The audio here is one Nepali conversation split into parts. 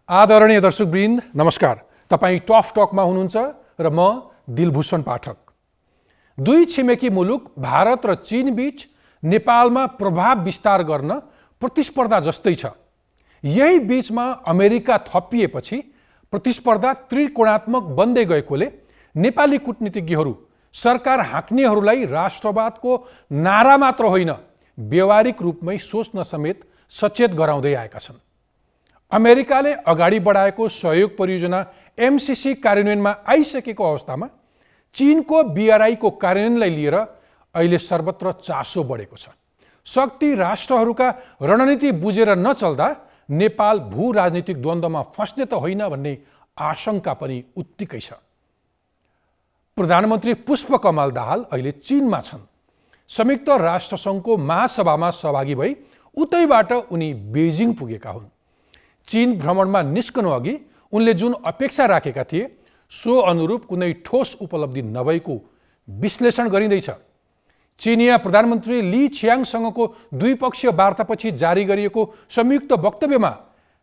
आदरणीय दर्शकवृन्द नमस्कार। तपाई टफ टकमा हुनुहुन्छ र म दिलभूषण पाठक। दुई छिमेकी मुलुक भारत र चीन बीच नेपालमा प्रभाव विस्तार गर्न प्रतिस्पर्धा जस्तै छ। यही बीचमा अमेरिका थपिएपछि प्रतिस्पर्धा त्रिकोणात्मक बन्दै गएकोले नेपाली कूटनीतिज्ञहरू सरकार हाँक्नेहरूलाई राष्ट्रवादको नारा मात्र होइन व्यवहारिक रूपमै सोच्न समेत सचेत गराउँदै आएका छन्। अमेरिकाले अगाडि बढाएको सहयोग परियोजना एमसीसी कार्यान्वयनमा आइसकेको अवस्थामा चीनको बीआरआईको कार्यान्वयनलाई लिएर अहिले सर्वत्र चासो बढेको छ। शक्ति राष्ट्रहरूका रणनीति बुझेर नचल्दा नेपाल भू राजनीतिक द्वन्द्वमा फस्ने त होइन भन्ने आशंका पनि उत्तिकै छ। प्रधानमन्त्री पुष्पकमल दाहाल अहिले चीनमा छन्। संयुक्त राष्ट्रसङ्घको महासभामा सहभागी भई उतैबाट उनी बेजिङ पुगेका हुन्। चीन भ्रमणमा निस्कनु अघि उनले जुन अपेक्षा राखेका थिए सो अनुरूप कुनै ठोस उपलब्धि नभएको विश्लेषण गरिँदैछ। चीनिया प्रधानमन्त्री ली छियाङसँगको द्विपक्षीय वार्तापछि जारी गरिएको संयुक्त वक्तव्यमा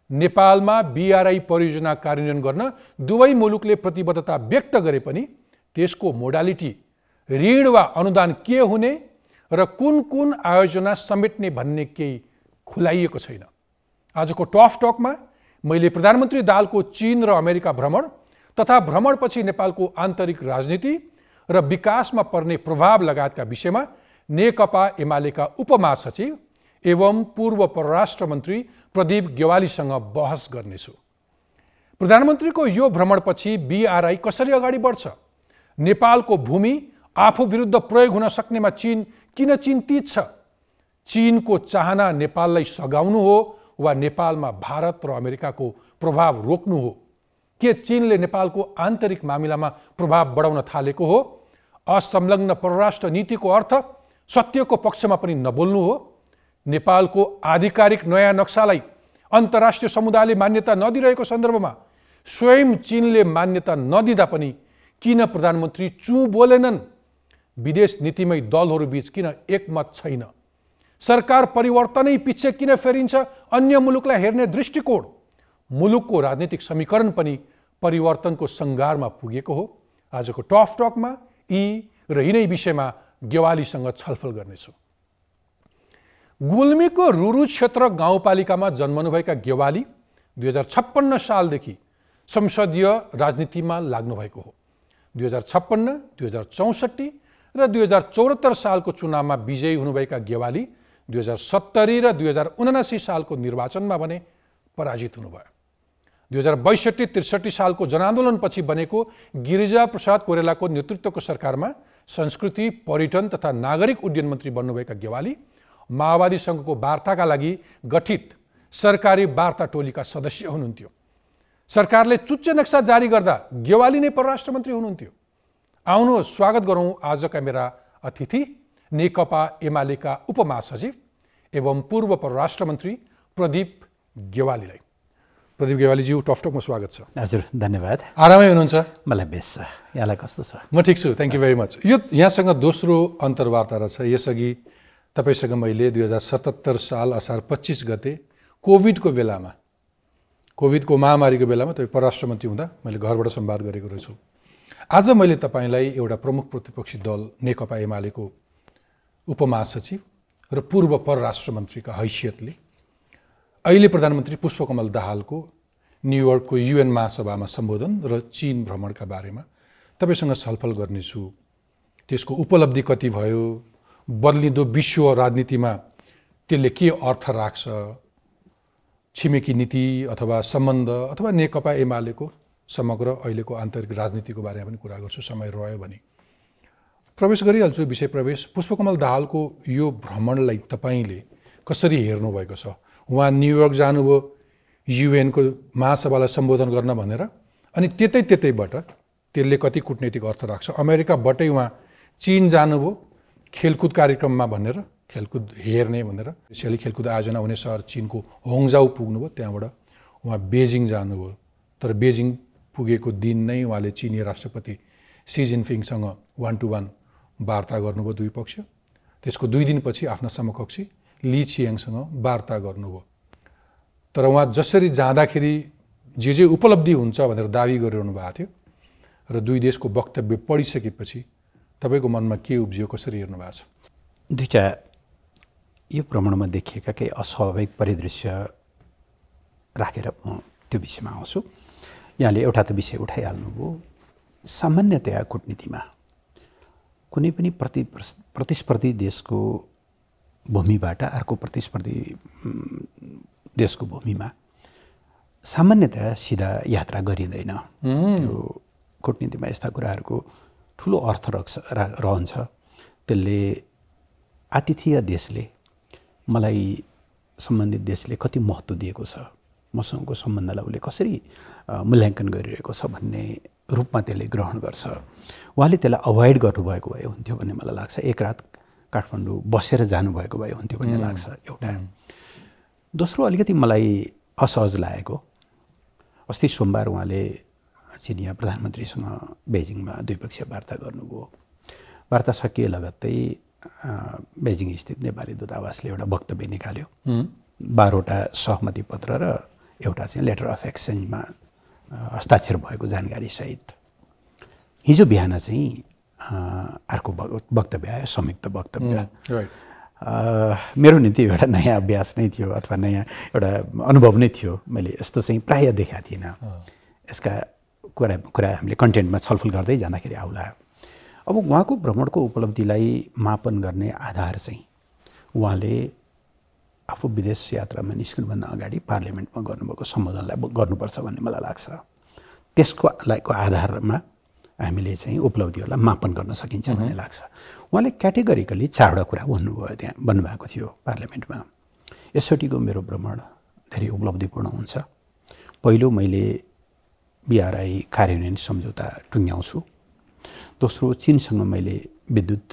नेपालमा बीआरआई परियोजना कार्यान्वयन गर्न दुवै मुलुकले प्रतिबद्धता व्यक्त गरे पनि त्यसको मोडालिटी ऋण वा अनुदान के हुने र कुन कुन आयोजना समेट्ने भन्ने केही खुलाइएको छैन। आजको टफ टकमा मैले प्रधानमन्त्री दाहालको चीन र अमेरिका भ्रमण तथा भ्रमणपछि नेपालको आन्तरिक राजनीति र विकासमा पर्ने प्रभाव लगायतका विषयमा नेकपा एमालेका उपमहासचिव एवं पूर्व परराष्ट्र मन्त्री प्रदीप गेवालीसँग बहस गर्नेछु। प्रधानमन्त्रीको यो भ्रमणपछि बीआरआई कसरी अगाडि बढ्छ? नेपालको भूमि आफू विरुद्ध प्रयोग हुन सक्नेमा चीन किन चिन्तित छ? चीनको चाहना नेपाललाई सघाउनु हो वा नेपालमा भारत र अमेरिकाको प्रभाव रोक्नु हो? के चीनले नेपालको आन्तरिक मामिलामा प्रभाव बढाउन थालेको हो? असंलग्न परराष्ट्र नीतिको अर्थ सत्यको पक्षमा पनि नबोल्नु हो? नेपालको आधिकारिक नयाँ नक्सालाई अन्तर्राष्ट्रिय समुदायले मान्यता नदिरहेको सन्दर्भमा स्वयं चीनले मान्यता नदिँदा पनि किन प्रधानमन्त्री चुँ बोलेनन्? विदेश नीतिमै दलहरू बीच किन एकमत छैन? सरकार परिवर्तनै पछि किन फेरिन्छ? अन्य मुलुकलाई हेर्ने दृष्टिकोण, मुलुकको राजनीतिक समीकरण पनि परिवर्तनको सङ्घारमा पुगेको हो। आजको टफ टकमा यी र यिनै विषयमा गेवालीसँग छलफल गर्नेछु। गुल्मीको रुरु क्षेत्र गाउँपालिकामा जन्मनुभएका गेवाली 2056 सालदेखि संसदीय राजनीतिमा लाग्नुभएको हो। 2056, 2064 र 2074 सालको चुनावमा विजयी हुनुभएका गेवाली 2070 र 2079 सालको निर्वाचनमा भने पराजित हुनुभयो। 2062-63 सालको जनआन्दोलनपछि बनेको गिरिजा प्रसाद कोइरालाको नेतृत्वको सरकारमा संस्कृति, पर्यटन तथा नागरिक उड्डयन मन्त्री बन्नुभएका गेवाली माओवादीसँगको वार्ताका लागि गठित सरकारी वार्ता टोलीका सदस्य हुनुहुन्थ्यो। सरकारले चुच्चे नक्सा जारी गर्दा गेवाली नै परराष्ट्र मन्त्री हुनुहुन्थ्यो। आउनुहोस् स्वागत गरौँ आजका मेरा अतिथि नेकपा एमालेका उपमहासचिव एवं पूर्व परराष्ट्र मन्त्री प्रदीप गेवालीलाई। प्रदीप गेवालीज्यू टफटकमा स्वागत छ। हजुर धन्यवाद। आरामै हुनुहुन्छ? मलाई बेस छ। यहाँलाई कस्तो छ? म ठिक छु, थ्याङ्क यू भेरी मच। यो यहाँसँग दोस्रो अन्तर्वार्ता रहेछ। यसअघि तपाईँसँग मैले 2077 साल असार 25 गते कोभिडको बेलामा, कोभिडको महामारीको बेलामा तपाईँ परराष्ट्र मन्त्री हुँदा मैले घरबाट संवाद गरेको रहेछु। आज मैले तपाईँलाई एउटा प्रमुख प्रतिपक्षी दल नेकपा एमालेको उपमहासचिव र पूर्व परराष्ट्र मन्त्रीका हैसियतले अहिले प्रधानमन्त्री पुष्पकमल दाहालको न्युयोर्कको युएन महासभामा सम्बोधन र चीन भ्रमणका बारेमा तपाईँसँग छलफल गर्नेछु। त्यसको उपलब्धि कति भयो, बदलिँदो विश्व राजनीतिमा त्यसले के अर्थ राख्छ, छिमेकी नीति अथवा सम्बन्ध अथवा नेकपा एमालेको समग्र अहिलेको आन्तरिक राजनीतिको बारेमा पनि कुरा गर्छु समय रह्यो भने। प्रवेश गरिहाल्छु विषय प्रवेश। पुष्पकमल दाहालको यो भ्रमणलाई तपाईँले कसरी हेर्नुभएको छ? उहाँ न्युयोर्क जानुभयो युएनको महासभालाई सम्बोधन गर्न भनेर, अनि त्यतैबाट त्यसले कति कूटनीतिक अर्थ राख्छ? अमेरिकाबाटै उहाँ चीन जानुभयो खेलकुद कार्यक्रममा भनेर, खेलकुद हेर्ने भनेर, त्यसैले खेलकुद आयोजना हुने सहर चीनको होङजाउ पुग्नुभयो, त्यहाँबाट उहाँ बेजिङ जानुभयो। तर बेजिङ पुगेको दिन नै उहाँले चिनिया राष्ट्रपति सी जिनपिङसँग 1-to-1 वार्ता गर्नुभयो द्विपक्षीय। त्यसको 2 दिनपछि आफ्ना समकक्षी ली छियाङसँग वार्ता गर्नुभयो। तर उहाँ जसरी जाँदाखेरि जे उपलब्धि हुन्छ भनेर दाबी गरिरहनु भएको थियो र दुई देशको वक्तव्य पढिसकेपछि तपाईँको मनमा के उब्जियो, कसरी हेर्नु भएको छ? दुईटा यो भ्रमणमा देखिएका केही अस्वाभाविक परिदृश्य राखेर म त्यो विषयमा आउँछु। यहाँले एउटा त विषय उठाइहाल्नुभयो। सामान्यतया कूटनीतिमा कुनै पनि प्रतिस्पर्धी देशको भूमिबाट अर्को प्रतिस्पर्धी देशको भूमिमा सामान्यतया सिधा यात्रा गरिँदैन। त्यो कूटनीतिमा यस्ता कुराहरूको ठुलो अर्थ रहन्छ। त्यसले आतिथेय देशले मलाई सम्बन्धित देशले कति महत्त्व दिएको छ, मसँगको सम्बन्धलाई उसले कसरी मूल्याङ्कन गरिरहेको छ भन्ने रूपमा त्यसले ग्रहण गर्छ। उहाँले त्यसलाई अभोइड गर्नुभएको भए हुन्थ्यो भन्ने मलाई लाग्छ। एक रात काठमाडौँ बसेर जानुभएको भए हुन्थ्यो भन्ने लाग्छ एउटा। दोस्रो अलिकति मलाई असहज लागेको, अस्ति सोमबार उहाँले चिनिया प्रधानमन्त्रीसँग बेजिङमा द्विपक्षीय वार्ता गर्नुभयो। वार्ता सकिए लगत्तै बेजिङ स्थित नेपाली दूतावासले एउटा वक्तव्य निकाल्यो। 12वटा सहमति पत्र र एउटा चाहिँ लेटर अफ एक्सचेन्जमा हस्ताक्षर भएको जानकारी सहित। हिजो बिहान चाहिँ अर्को वक्तव्य आयो, संयुक्त वक्तव्य। मेरो निम्ति एउटा नयाँ अभ्यास नै थियो अथवा नयाँ एउटा अनुभव नै थियो। मैले यस्तो चाहिँ प्रायः देखाएको थिइनँ। यसका कुरा हामीले कन्टेन्टमा छलफल गर्दै जाँदाखेरि आउला। अब उहाँको भ्रमणको उपलब्धिलाई मापन गर्ने आधार चाहिँ उहाँले आफू विदेश यात्रामा निस्कनुभन्दा अगाडि पार्लियामेन्टमा गर्नुभएको सम्बोधनलाई गर्नुपर्छ भन्ने मलाई लाग्छ। त्यसको आधारमा हामीले चाहिँ उपलब्धिहरूलाई मापन गर्न सकिन्छ भन्ने लाग्छ। उहाँले क्याटेगोरिकली 4वटा कुरा भन्नुभयो, त्यहाँ भन्नुभएको थियो पार्लियामेन्टमा। यसोटिको मेरो भ्रमण धेरै उपलब्धिपूर्ण हुन्छ। पहिलो, मैले BRI कार्यान्वयन सम्झौता टुङ्ग्याउँछु। दोस्रो, चीनसँग मैले विद्युत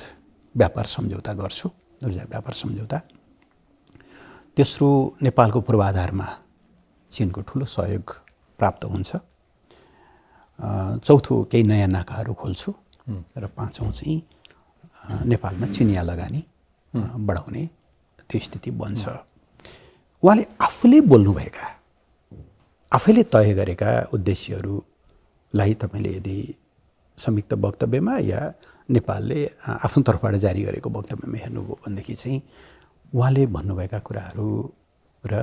व्यापार सम्झौता गर्छु, ऊर्जा व्यापार सम्झौता। तेस्रो, नेपालको पूर्वाधारमा चीनको ठुलो सहयोग प्राप्त हुन्छ। चौथो, केही नयाँ नाकाहरू खोल्छु। र पाँचौँ चाहिँ नेपालमा चिनिया लगानी बढाउने त्यो स्थिति बन्छ। उहाँले आफूले बोल्नुभएका, आफैले तय गरेका उद्देश्यहरूलाई तपाईँले यदि संयुक्त वक्तव्यमा या नेपालले आफ्नो तर्फबाट जारी गरेको वक्तव्यमा हेर्नुभयो भनेदेखि चाहिँ उहाँले भन्नुभएका कुराहरू र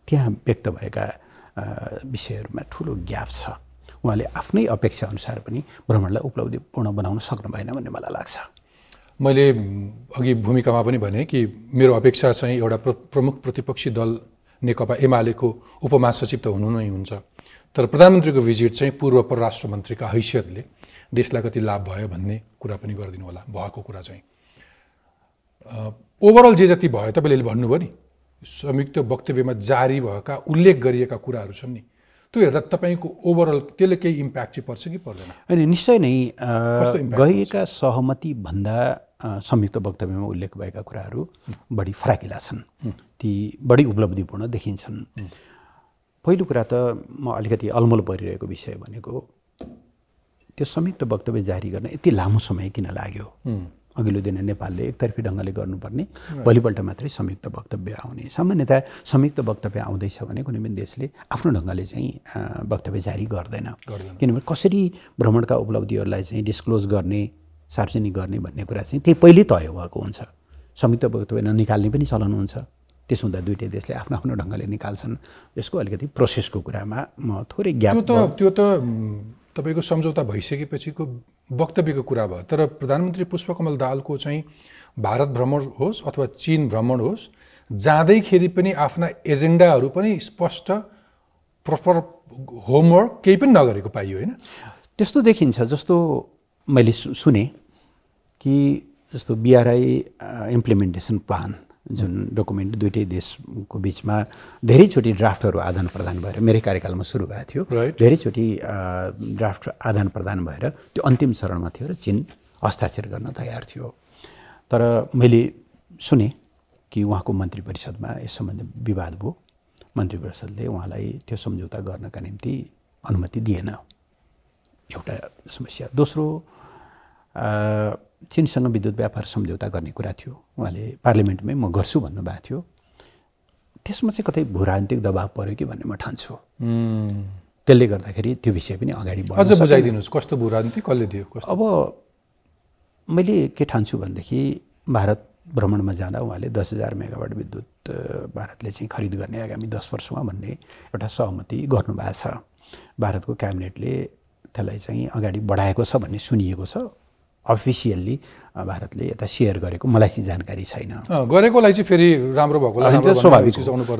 त्यहाँ व्यक्त भएका विषयहरूमा ठुलो ग्याप छ। उहाँले आफ्नै अपेक्षा अनुसार पनि भ्रमणलाई उपलब्धिपूर्ण बनाउन सक्नु भएन भन्ने मलाई लाग्छ। मैले अघि भूमिकामा पनि भने कि मेरो अपेक्षा चाहिँ एउटा प्रमुख प्रतिपक्षी दल नेकपा एमालेको उपमहासचिव त हुनु नै हुन्छ, तर प्रधानमन्त्रीको भिजिट चाहिँ पूर्व परराष्ट्र मन्त्रीका हैसियतले देशलाई कति लाभ भयो भन्ने कुरा पनि गरिदिनु होला। भएको कुरा चाहिँ ओभरअल जे जति भयो तपाईँले भन्नुभयो नि, संयुक्त वक्तव्यमा जारी भएका उल्लेख गरिएका कुराहरू छन् नि, त्यो हेर्दा तपाईँको ओभरअल त्यसले केही इम्प्याक्ट चाहिँ पर्छ कि पर्दैन? अनि निश्चय नै गएका सहमति भन्दा संयुक्त वक्तव्यमा उल्लेख भएका कुराहरू बढी फराकिला छन्, ती बढी उपलब्धिपूर्ण देखिन्छन्। पहिलो कुरा त म अलिकति अलमल परिरहेको विषय भनेको त्यो संयुक्त वक्तव्य जारी गर्न यति लामो समय किन लाग्यो? अघिल्लो दिन नेपालले एकतर्फी ढङ्गले गर्नुपर्ने, भोलिपल्ट मात्रै संयुक्त वक्तव्य आउने। सामान्यतया संयुक्त वक्तव्य आउँदैछ भने कुनै पनि देशले आफ्नो ढङ्गले चाहिँ वक्तव्य जारी गर्दैन, किनभने कसरी भ्रमणका उपलब्धिहरूलाई चाहिँ डिस्क्लोज गर्ने, सार्वजनिक गर्ने भन्ने कुरा चाहिँ त्यही पहिल्यै तय भएको हुन्छ। संयुक्त वक्तव्य ननिकाल्ने पनि चलन हुन्छ। त्यसो हुँदा दुईटै देशले आफ्नो आफ्नो ढङ्गले निकाल्छन्। यसको अलिकति प्रोसेसको कुरामा म थोरै ग्याप। त्यो त तपाईँको सम्झौता भइसकेपछिको वक्तव्यको कुरा भयो, तर प्रधानमन्त्री पुष्पकमल दाहालको चाहिँ भारत भ्रमण होस् अथवा चीन भ्रमण होस्, जाँदैखेरि पनि आफ्ना एजेन्डाहरू पनि स्पष्ट प्रपर होमवर्क केही पनि नगरेको पाइयो, होइन? त्यस्तो देखिन्छ। जस्तो मैले सुने कि जस्तो BRI इम्प्लिमेन्टेसन प्लान जुन डकुमेन्ट दुईटै देशको बिचमा धेरैचोटि ड्राफ्टहरू आदान प्रदान भएर मेरै कार्यकालमा सुरु भएको थियो। धेरैचोटि ड्राफ्ट आदान प्रदान भएर त्यो अन्तिम चरणमा थियो र चीन हस्ताक्षर गर्न तयार थियो। तर मैले सुने कि उहाँको मन्त्री परिषदमा यस सम्बन्धी विवाद भयो। मन्त्री परिषदले उहाँलाई त्यो सम्झौता गर्नका निम्ति अनुमति दिएन, एउटा समस्या। दोस्रो, चीनसँग विद्युत व्यापार सम्झौता गर्ने कुरा थियो। उहाँले पार्लियामेन्टमै म गर्छु भन्नुभएको थियो। त्यसमा चाहिँ कतै भूराजनीतिक दबाब पर्यो कि भन्ने म ठान्छु। त्यसले गर्दाखेरि त्यो विषय पनि अगाडि बढ्छ। अझ बुझाइदिनुहोस् कस्तो भूराजनीति कसले दियो कस्तो? अब मैले के ठान्छु भनेदेखि भारत भ्रमणमा जाँदा उहाँले 10,000 मेगावाट विद्युत भारतले चाहिँ खरिद गर्ने आगामी 10 वर्षमा भन्ने एउटा सहमति गर्नुभएको छ। भारतको क्याबिनेटले त्यसलाई चाहिँ अगाडि बढाएको छ भन्ने सुनिएको छ। अफिसियल्ली भारतले यता सेयर गरेको मलाई चाहिँ जानकारी छैन। गरेकोलाई चाहिँ फेरि राम्रो भएको स्वाभाविक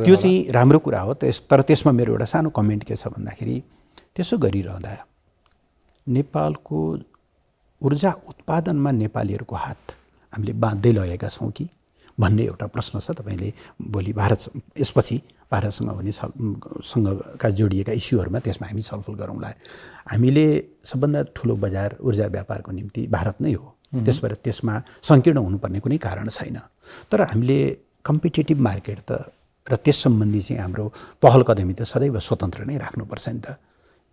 त्यो चाहिँ राम्रो कुरा हो। तर त्यसमा मेरो एउटा सानो कमेन्ट के छ भन्दाखेरि त्यसो गरिरहँदा नेपालको ऊर्जा उत्पादनमा नेपालीहरूको हात हामीले बाँध्दै लगेका छौँ कि भन्ने एउटा प्रश्न छ। तपाईँले भोलि यसपछि भारतसँग हुने सँगका जोडिएका इस्युहरूमा त्यसमा हामी छलफल गरौँला। हामीले सबभन्दा ठुलो बजार ऊर्जा व्यापारको निम्ति भारत नै हो। त्यसबाट त्यसमा सङ्कीर्ण हुनुपर्ने कुनै कारण छैन। तर हामीले कम्पिटेटिभ मार्केट त र त्यस सम्बन्धी चाहिँ हाम्रो पहल कदमी त सदैव स्वतन्त्र नै राख्नुपर्छ नि त।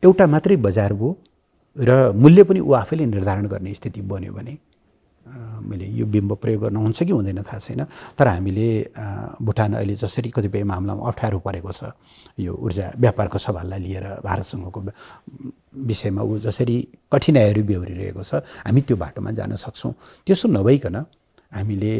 एउटा मात्रै बजार भयो र मूल्य पनि ऊ आफैले निर्धारण गर्ने स्थिति बन्यो भने मैले यो बिम्ब प्रयोग गर्न हुन्छ कि हुँदैन थाहा छैन। तर हामीले भुटान अहिले जसरी कतिपय मामलामा अप्ठ्यारो परेको छ यो ऊर्जा व्यापारको सवाललाई लिएर भारतसँगको विषयमा ऊ जसरी कठिनाइहरू बेहोरिरहेको छ हामी त्यो बाटोमा जान सक्छौँ। त्यसो नभइकन हामीले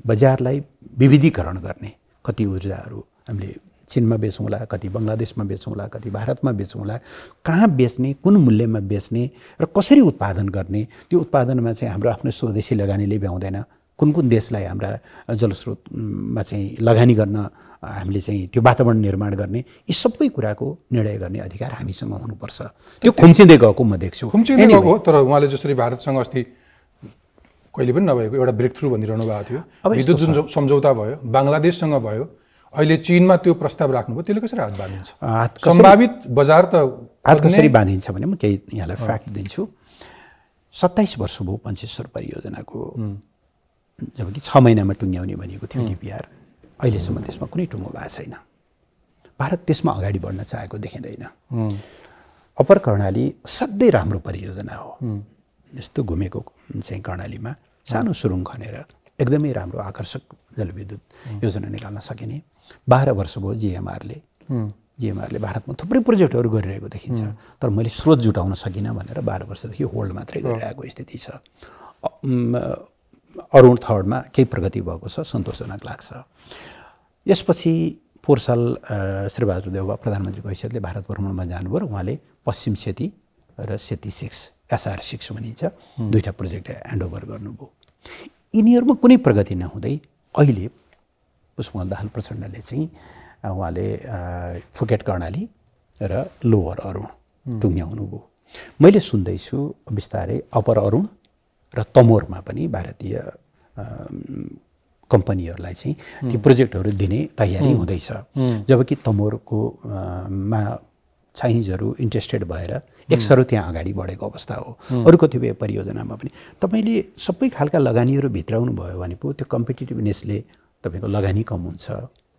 बजारलाई विविधीकरण गर्ने कति ऊर्जाहरू हामीले चीनमा बेचौँला, कति बङ्गलादेशमा बेचौँला, कति भारतमा बेचौँला, कहाँ बेच्ने, कुन मूल्यमा बेच्ने र कसरी उत्पादन गर्ने, त्यो उत्पादनमा चाहिँ हाम्रो आफ्नो स्वदेशी लगानीले भ्याउँदैन। कुन कुन देशलाई हाम्रा जलस्रोतमा चाहिँ लगानी गर्न हामीले चाहिँ त्यो वातावरण निर्माण गर्ने, यी सबै कुराको निर्णय गर्ने अधिकार हामीसँग हुनुपर्छ। त्यो खुम्चिँदै गएको म देख्छु। खुम्चिँदै गएको हो। तर उहाँले जसरी भारतसँग अस्ति कहिले पनि नभएको एउटा ब्रेक थ्रु भनिरहनु भएको थियो, विद्युत जुन सम्झौता भयो बङ्गलादेशसँग भयो, अहिले चीनमा त्यो प्रस्ताव राख्नुभयो, त्यसले कसरी हात बाँधिन्छ? सम्भावित बजार त हात कसरी बाँधिन्छ भने म केही यहाँलाई फ्याक्ट दिन्छु। 27 वर्ष भयो पञ्चेश्वर परियोजनाको, जबकि 6 महिनामा टुङ्ग्याउने भनेको थियो डिपिआर। अहिलेसम्म त्यसमा कुनै टुङ्गो भएको छैन। भारत त्यसमा अगाडि बढ्न चाहेको देखिँदैन। अप्पर कर्णाली असाध्यै राम्रो परियोजना हो। जस्तो घुमेको चाहिँ कर्णालीमा सानो सुरुङ खनेर एकदमै राम्रो आकर्षक जलविद्युत योजना निकाल्न सकिने। 12 वर्ष भयो जिएमआरले भारतमा थुप्रै प्रोजेक्टहरू गरिरहेको देखिन्छ। तर मैले स्रोत जुटाउन सकिनँ भनेर 12 वर्षदेखि होल्ड मात्रै गरिरहेको स्थिति छ। अरुण थर्डमा केही प्रगति भएको छ, सन्तोषजनक लाग्छ। यसपछि पोहोर साल श्रीबहादुर देउवा प्रधानमन्त्रीको हैसियतले भारत भ्रमणमा जानुभयो र उहाँले पश्चिम सेती र सेती 6 SR6 भनिन्छ दुईवटा प्रोजेक्ट ह्यान्डओभर गर्नुभयो। यिनीहरूमा कुनै प्रगति नहुँदै अहिले पुष्पकमल दाहाल प्रचण्डले चाहिँ उहाँले फुकेट कर्णाली र लोवर अरुण टुङ्ग्याउनु भयो। मैले सुन्दैछु बिस्तारै अप्पर अरुण र तमोरमा पनि भारतीय कम्पनीहरूलाई चाहिँ ती प्रोजेक्टहरू दिने तयारी हुँदैछ। जबकि तमोरको मा चाइनिजहरू इन्ट्रेस्टेड भएर एकसरो त्यहाँ अगाडि बढेको अवस्था हो। अरू कतिपय परियोजनामा पनि तपाईँले सबै खालका लगानीहरू भित्राउनु भयो भने पो त्यो कम्पिटिटिभनेसले तपाईँको लगानी कम हुन्छ,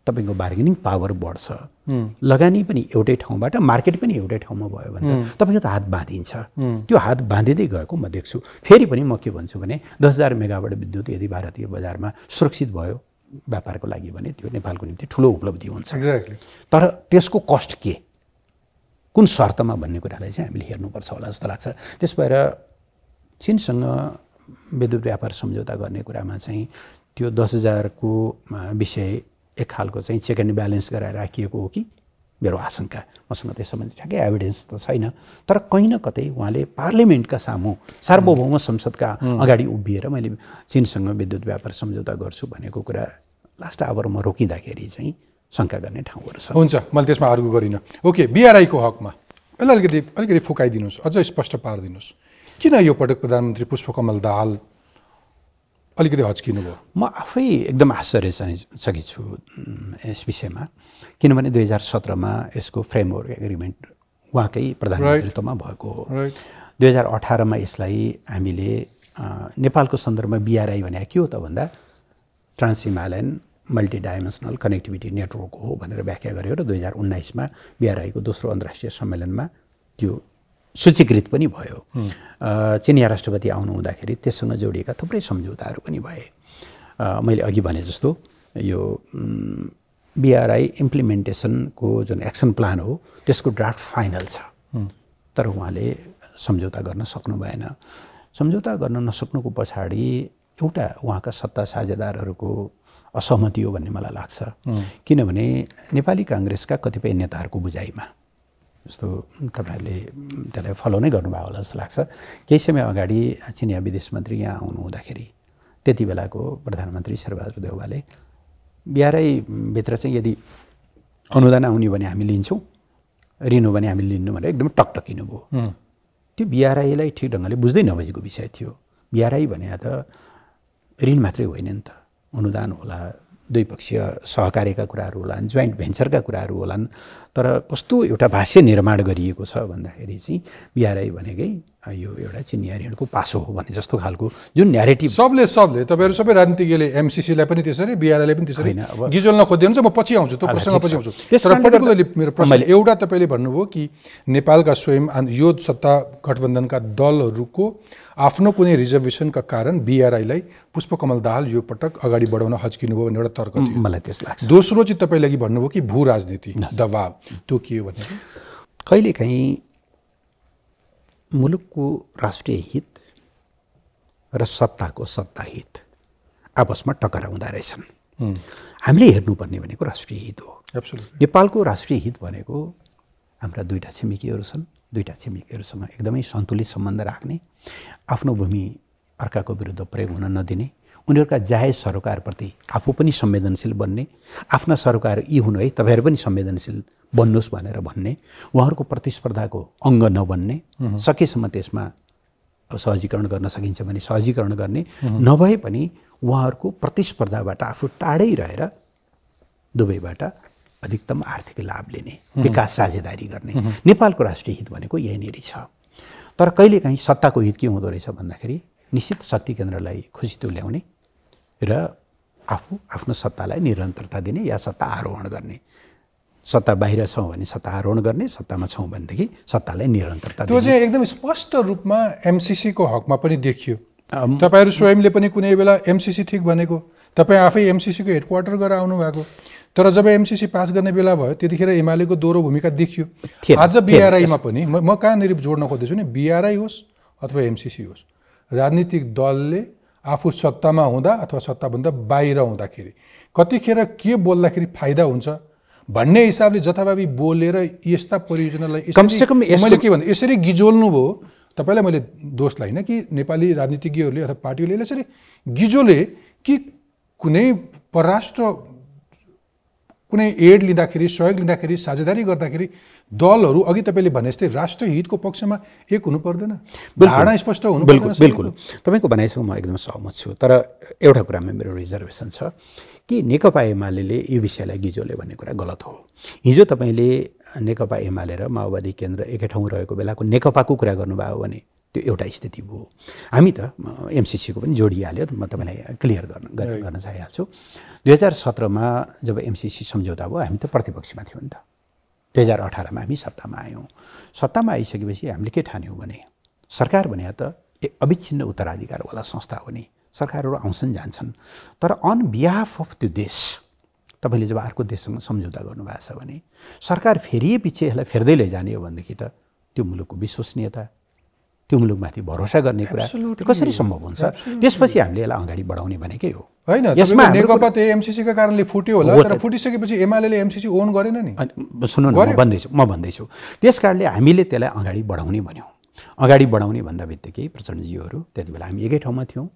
तपाईँको बार्गेनिङ पावर बढ्छ। लगानी पनि एउटै ठाउँबाट, मार्केट पनि एउटै ठाउँमा भयो भने त तपाईँको त हात बाँधिन्छ। त्यो हात बाँधिँदै गएको म देख्छु। फेरि पनि म के भन्छु भने 10,000 मेगावाट विद्युत यदि भारतीय बजारमा सुरक्षित भयो व्यापारको लागि भने त्यो नेपालको निम्ति ठुलो उपलब्धि हुन्छ। तर त्यसको कस्ट के, कुन शर्तमा भन्ने कुरालाई चाहिँ हामीले हेर्नुपर्छ होला जस्तो लाग्छ। त्यस भएर चीनसँग विद्युत व्यापार सम्झौता गर्ने कुरामा चाहिँ त्यो 10,000 को विषय एक खालको चाहिँ चेक एन्ड ब्यालेन्स गराएर राखिएको हो कि मेरो आशंका। मसँग त्यस सम्बन्धी ठ्याक्कै एभिडेन्स त छैन। तर कहीँ न कतै उहाँले पार्लियामेन्टका सामु सार्वभौम संसदका अगाडि उभिएर मैले चीनसँग विद्युत व्यापार सम्झौता गर्छु भनेको कुरा लास्ट आवरमा रोकिँदाखेरि चाहिँ शङ्का गर्ने ठाउँहरू छ। हुन्छ, मैले त्यसमा आर्गु गरिनँ। ओके, बिआरआईको हकमा यसलाई अलिकति फुकाइदिनुहोस्, अझ स्पष्ट पारिदिनुहोस्। किन यो पटक प्रधानमन्त्री पुष्पकमल दाहाल अलिकति हच्किनु भयो? म आफै एकदम आश्चर्यचकित छु यस विषयमा। किनभने 2017मा यसको फ्रेमवर्क एग्रिमेन्ट उहाँकै प्रधानमन्त्रीत्वमा भएको हो। 2018मा यसलाई हामीले नेपालको सन्दर्भमा बिआरआई भने के हो त भन्दा trans Himalayan multi dimensional connectivity network हो भनेर व्याख्या गर्यो र 2019मा बिआरआईको दोस्रो अन्तर्राष्ट्रिय सम्मेलनमा त्यो सूचीकृत पनि भयो। चिनिया राष्ट्रपति आउनु हुँदाखेरि त्यससँग जोडिएका थुप्रै सम्झौताहरू पनि भए। मैले अघि भने जस्तो यो बिआरआई इम्प्लिमेन्टेसनको जुन एक्सन प्लान हो त्यसको ड्राफ्ट फाइनल छ, तर उहाँले सम्झौता गर्न सक्नु भएन। सम्झौता गर्न नसक्नुको पछाडि एउटा उहाँका सत्ता साझेदारहरूको असहमति हो भन्ने मलाई लाग्छ। किनभने नेपाली काङ्ग्रेसका कतिपय नेताहरूको बुझाइमा, जस्तो तपाईँहरूले त्यसलाई फलो नै गर्नुभयो होला जस्तो लाग्छ, केही समय अगाडि चिनिया विदेश मन्त्री यहाँ आउनु हुँदाखेरि त्यति बेलाको प्रधानमन्त्री शेरबहादुर देउवाले बिआरआईभित्र चाहिँ यदि अनुदान आउने भने हामी लिन्छौँ, ऋण हो भने हामी लिन्नु भनेर एकदमै टकटकिनु भयो। त्यो बिआरआईलाई ठिक ढङ्गले बुझ्दै नबुझेको विषय थियो। बिआरआई भने त ऋण मात्रै होइन नि त, अनुदान होला, द्विपक्षीय सहकार्यका कुराहरू होलान्, जोइन्ट भेन्चरका कुराहरू होलान्। तर कस्तो एउटा भाष्य निर्माण गरिएको छ भन्दाखेरि चाहिँ बिआरआई भनेकै यो एउटा चिनिया ऋणको पासो हो भन्ने जस्तो खालको जुन न्यारेटिभ सबले तपाईँहरू सबै राजनीतिज्ञले एमसिसीलाई पनि त्यसरी, बिआरआईलाई पनि त्यसरी गिजोल्न खोजिदिनुहुन्छ। म पछि आउँछु, त्यो प्रसङ्ग पछि आउँछु। तर पर्टिकुलरली मेरो प्रश्न एउटा, तपाईँले भन्नुभयो कि नेपालका स्वयं यो सत्ता गठबन्धनका दलहरूको आफ्नो कुनै रिजर्भेसनका कारण बिआरआईलाई पुष्पकमल दाहाल यो पटक अगाडि बढाउन हच्किनुभयो भन्ने एउटा तर्क थियो। मलाई त्यस्तो लाग्छ। दोस्रो चाहिँ तपाईँले अघि भन्नुभयो कि भू राजनीति दबाव, त्यो के हो भने कहिलेकाहीँ मुलुकको राष्ट्रिय हित र सत्ताको सत्ताहित आपसमा टकराउँदा रहेछन्। हामीले हेर्नुपर्ने भनेको राष्ट्रिय हित हो। नेपालको राष्ट्रिय हित भनेको हाम्रा दुईटा छिमेकीहरू छन्, दुईटा छिमेकीहरूसँग एकदमै सन्तुलित सम्बन्ध राख्ने, आफ्नो भूमि अर्काको विरुद्ध प्रयोग हुन नदिने, उनीहरूका जायज सरोकारप्रति आफू पनि संवेदनशील बन्ने, आफ्ना सरोकार यी हुनु है तपाईँहरू पनि संवेदनशील बन्नुहोस् भनेर भन्ने, उहाँहरूको प्रतिस्पर्धाको अङ्ग नबन्ने, सकेसम्म त्यसमा सहजीकरण गर्न सकिन्छ भने सहजीकरण गर्ने, नभए पनि उहाँहरूको प्रतिस्पर्धाबाट आफू टाढै रहेर दुवैबाट अधिकतम आर्थिक लाभ लिने, विकास साझेदारी गर्ने। नेपालको राष्ट्रिय हित भनेको यहीँनिर छ। तर कहिलेकाहीँ सत्ताको हित के हुँदो रहेछ भन्दाखेरि निश्चित शक्ति केन्द्रलाई खुसी तुल्याउने र आफू आफ्नो सत्तालाई निरन्तरता दिने या सत्ता आरोहण गर्ने। सत्ता बाहिर छौँ भने सत्ता आरोहण गर्ने, सत्तामा छौँ भनेदेखि सत्तालाई निरन्तरता दिने। त्यो चाहिँ एकदम स्पष्ट रूपमा एमसिसीको हकमा पनि देखियो। तपाईँहरू स्वयंले पनि कुनै बेला एमसिसी ठिक भनेको, तपाईँ आफै एमसिसीको हेडक्वार्टर गरेर आउनु भएको, तर जब एमसिसी पास गर्ने बेला भयो त्यतिखेर एमालेको दोहोरो भूमिका देखियो। आज बिआरआईमा पनि म कहाँनिर जोड्न खोज्दैछु नि, बिआरआई होस् अथवा एमसिसी होस्, राजनीतिक दलले आफू सत्तामा हुँदा अथवा सत्ताभन्दा बाहिर हुँदाखेरि कतिखेर के बोल्दाखेरि फाइदा हुन्छ भन्ने हिसाबले जथाभावी बोलेर यस्ता परियोजनालाई मैले के भन्दा यसरी गिजोल्नु भयो। तपाईँलाई मैले दोष लाग्दैन कि नेपाली राजनीतिज्ञहरूले अथवा पार्टीहरूले यसरी गिजोले कि कुनै परराष्ट्र कुनै एड लिँदाखेरि, सहयोग लिँदाखेरि, साझेदारी गर्दाखेरि दलहरू अघि तपाईँले भने जस्तै राष्ट्रिय हितको पक्षमा एक हुनु पर्दैन, धारणा स्पष्ट हुनु पर्दैन। बिल्कुल तपाईँको भनाइसँग म एकदम सहमत छु। तर एउटा कुरामा मेरो रिजर्भेसन छ कि नेकपा एमाले यो विषयलाई गिजोले भन्ने कुरा गलत हो। हिजो तपाईँले नेकपा एमाले र माओवादी केन्द्र एकै ठाउँ रहेको बेलाको नेकपाको कुरा गर्नुभयो भने त्यो एउटा स्थिति भयो। हामी त एमसिसीको पनि जोडिहाल्यो, म तपाईँलाई क्लियर गर्न चाहिहाल्छु। 2017मा जब एमसिसी सम्झौता भयो हामी त प्रतिपक्षमा थियौँ नि त। 2018मा हामी सत्तामा आयौँ। सत्तामा आइसकेपछि हामीले के ठान्यौँ भने सरकार भने त एक अविच्छिन्न उत्तराधिकारवाला संस्था हो नि, सरकारहरू आउँछन् जान्छन्, तर अन बिहाफ अफ त्यो देश तपाईँले जब अर्को देशसँग सम्झौता गर्नुभएको छ भने सरकार फेरिएपछि यसलाई फेर्दै लैजाने हो भनेदेखि त त्यो मुलुकको विश्वसनीयता, त्यो मुलुकमाथि भरोसा गर्ने कुरा कसरी सम्भव हुन्छ? त्यसपछि हामीले यसलाई अगाडि बढाउने भनेकै हो। होइन, यसमा नेकपा त एमसिसीका कारणले फुट्यो होला, तर फुटिसकेपछि एमाले एमसिसी ओन गरेन नि। सुन्नु न, म भन्दैछु त्यस कारणले हामीले त्यसलाई अगाडि बढाउने भन्यौँ। अगाडि बढाउने भन्दा बित्तिकै प्रचण्डज्यूहरू त्यति बेला हामी एकै ठाउँमा थियौँ।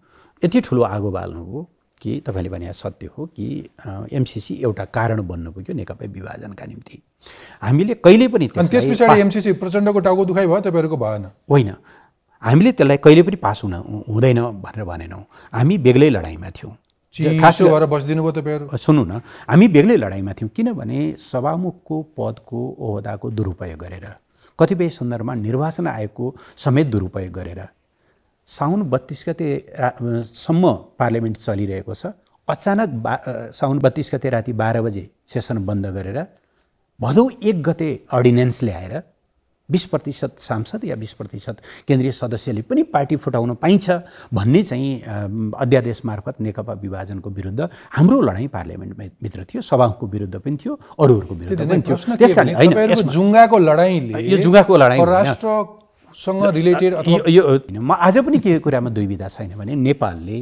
यति ठुलो आगो बाल्नुभयो कि तपाईँले भने सत्य हो कि एमसिसी एउटा कारण बन्नु पुग्यो नेकपा विभाजनका निम्ति। हामीले कहिले पनि त्यस पछाडि एमसिसी प्रचण्डको टाउको दुखाइ भयो, तपाईँहरूको भएन? होइन, हामीले त्यसलाई कहिले पनि पास हुँदैन भनेर भनेनौँ। हामी बेग्लै लडाइँमा थियौँ। खास भएर बसिदिनु भयो तपाईँहरू? सुन्नु न, हामी बेग्लै लडाइँमा थियौँ। किनभने सभामुखको पदको ओहदाको दुरुपयोग गरेर, कतिपय सन्दर्भमा निर्वाचन आयोगको समेत दुरुपयोग गरेर साउन 32 गतेसम्म पार्लियामेन्ट चलिरहेको छ। अचानक साउन 32 गते राति 12 बजे सेसन बन्द गरेर भदौ 1 गते अर्डिनेन्स ल्याएर 20% सांसद या 20% केन्द्रीय सदस्यले पनि पार्टी फुटाउन पाइन्छ भन्ने चाहिँ अध्यादेश मार्फत नेकपा विभाजनको विरुद्ध हाम्रो लडाईँ पार्लियामेन्टभित्र थियो, सभामुखको विरुद्ध पनि थियो, अरूहरूको विरुद्ध पनि थियो। त्यसकारण हैन जुंगाको लडाईले यो जुंगाको लडाईँ राष्ट्रसँग रिलेटेड यो म आज पनि के कुरामा दुविधा छैन भने नेपालले